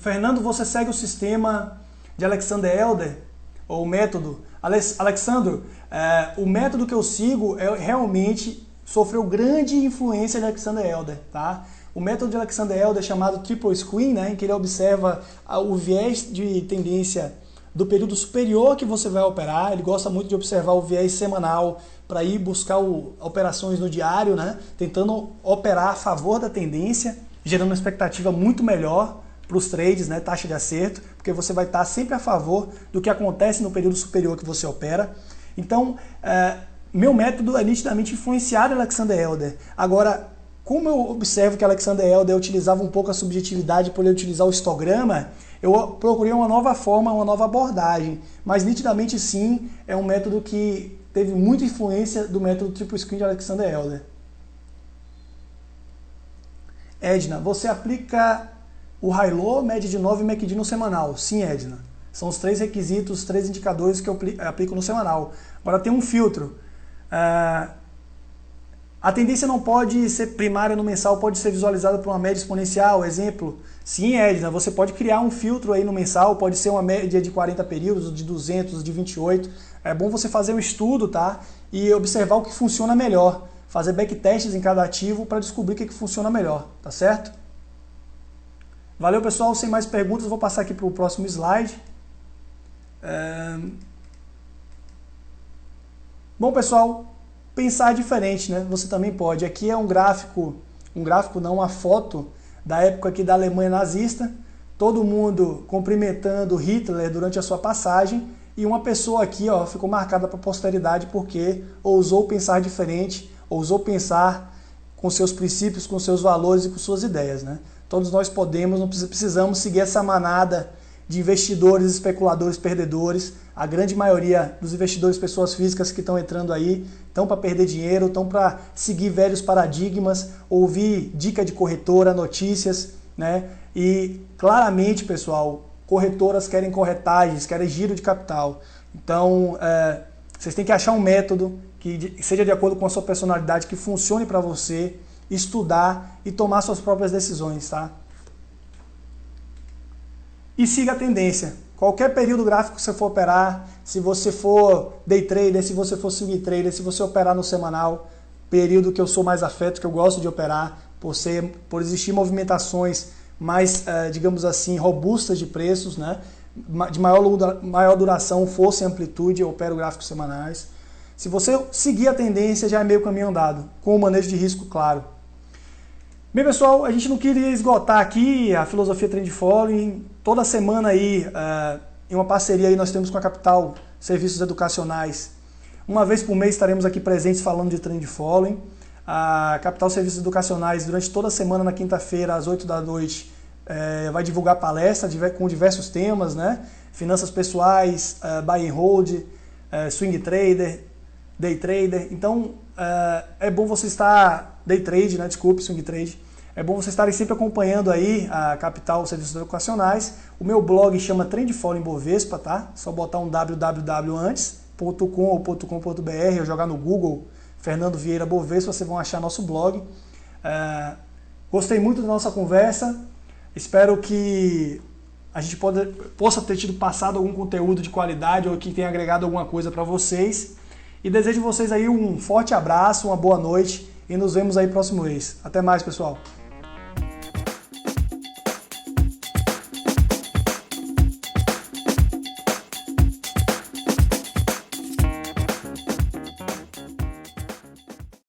Fernando, você segue o sistema de Alexander Elder, ou o método? Alexandro, o método que eu sigo realmente sofreu grande influência de Alexander Elder, tá? O método de Alexander Elder é chamado Triple Screen, né, em que ele observa o viés de tendência do período superior que você vai operar. Ele gosta muito de observar o viés semanal para ir buscar operações no diário, né? Tentando operar a favor da tendência, gerando uma expectativa muito melhor para os trades, né? Taxa de acerto, porque você vai estar sempre a favor do que acontece no período superior que você opera. Então, meu método é nitidamente influenciado em Alexander Elder. Agora, como eu observo que Alexander Elder utilizava um pouco a subjetividade por ele utilizar o histograma, eu procurei uma nova forma, uma nova abordagem. Mas nitidamente sim, é um método que teve muita influência do método Triple Screen de Alexander Elder. Edna, você aplica o high-low, média de 9 e MACD no semanal? Sim, Edna. São os 3 requisitos, 3 indicadores que eu aplico no semanal. Agora tem um filtro. A tendência não pode ser primária no mensal, pode ser visualizada por uma média exponencial, exemplo. Sim, Edna, você pode criar um filtro aí no mensal, pode ser uma média de 40 períodos, de 200, de 28. É bom você fazer um estudo, tá? E observar o que funciona melhor. Fazer backtests em cada ativo para descobrir o que funciona melhor, tá certo? Valeu, pessoal. Sem mais perguntas, vou passar aqui para o próximo slide. Bom, pessoal, pensar diferente, né? Você também pode. Aqui é um gráfico não, uma foto da época aqui da Alemanha nazista, todo mundo cumprimentando Hitler durante a sua passagem, e uma pessoa aqui, ó, ficou marcada para a posteridade porque ousou pensar diferente, ousou pensar com seus princípios, com seus valores e com suas ideias, né? Todos nós podemos, não precisamos seguir essa manada de investidores, especuladores, perdedores. A grande maioria dos investidores, pessoas físicas que estão entrando aí, estão para perder dinheiro, estão para seguir velhos paradigmas, ouvir dica de corretora, notícias, né? E claramente, pessoal, corretoras querem corretagens, querem giro de capital. Então, vocês têm que achar um método que seja de acordo com a sua personalidade, que funcione para você, estudar e tomar suas próprias decisões, tá? E siga a tendência. Qualquer período gráfico que você for operar, se você for day trader, se você for swing trader, se você operar no semanal, período que eu sou mais afeto, que eu gosto de operar, por existir movimentações mais, digamos assim, robustas de preços, né? De maior duração, força e amplitude, eu opero gráficos semanais. Se você seguir a tendência, já é meio caminho andado, com o manejo de risco claro. Bem, pessoal, a gente não queria esgotar aqui a filosofia Trend Following. Toda semana aí, em uma parceria aí nós temos com a Capital Serviços Educacionais. Uma vez por mês estaremos aqui presentes falando de Trend Following. A Capital Serviços Educacionais, durante toda a semana, na quinta-feira, às 8 da noite, vai divulgar palestra com diversos temas, né? Finanças pessoais, buy and hold, swing trader, day trader. Então, é bom você estar day trade, né? Desculpe, swing trade. É bom vocês estarem sempre acompanhando aí a Capital Serviços Educacionais. O meu blog chama Trendfollow Ibovespa, tá? Só botar um www antes, .com ou .com.br, ou jogar no Google Fernando Vieira Bovespa, vocês vão achar nosso blog. Gostei muito da nossa conversa. Espero que a gente possa ter passado algum conteúdo de qualidade ou que tenha agregado alguma coisa para vocês. E desejo vocês aí um forte abraço, uma boa noite e nos vemos aí próximo mês. Até mais, pessoal!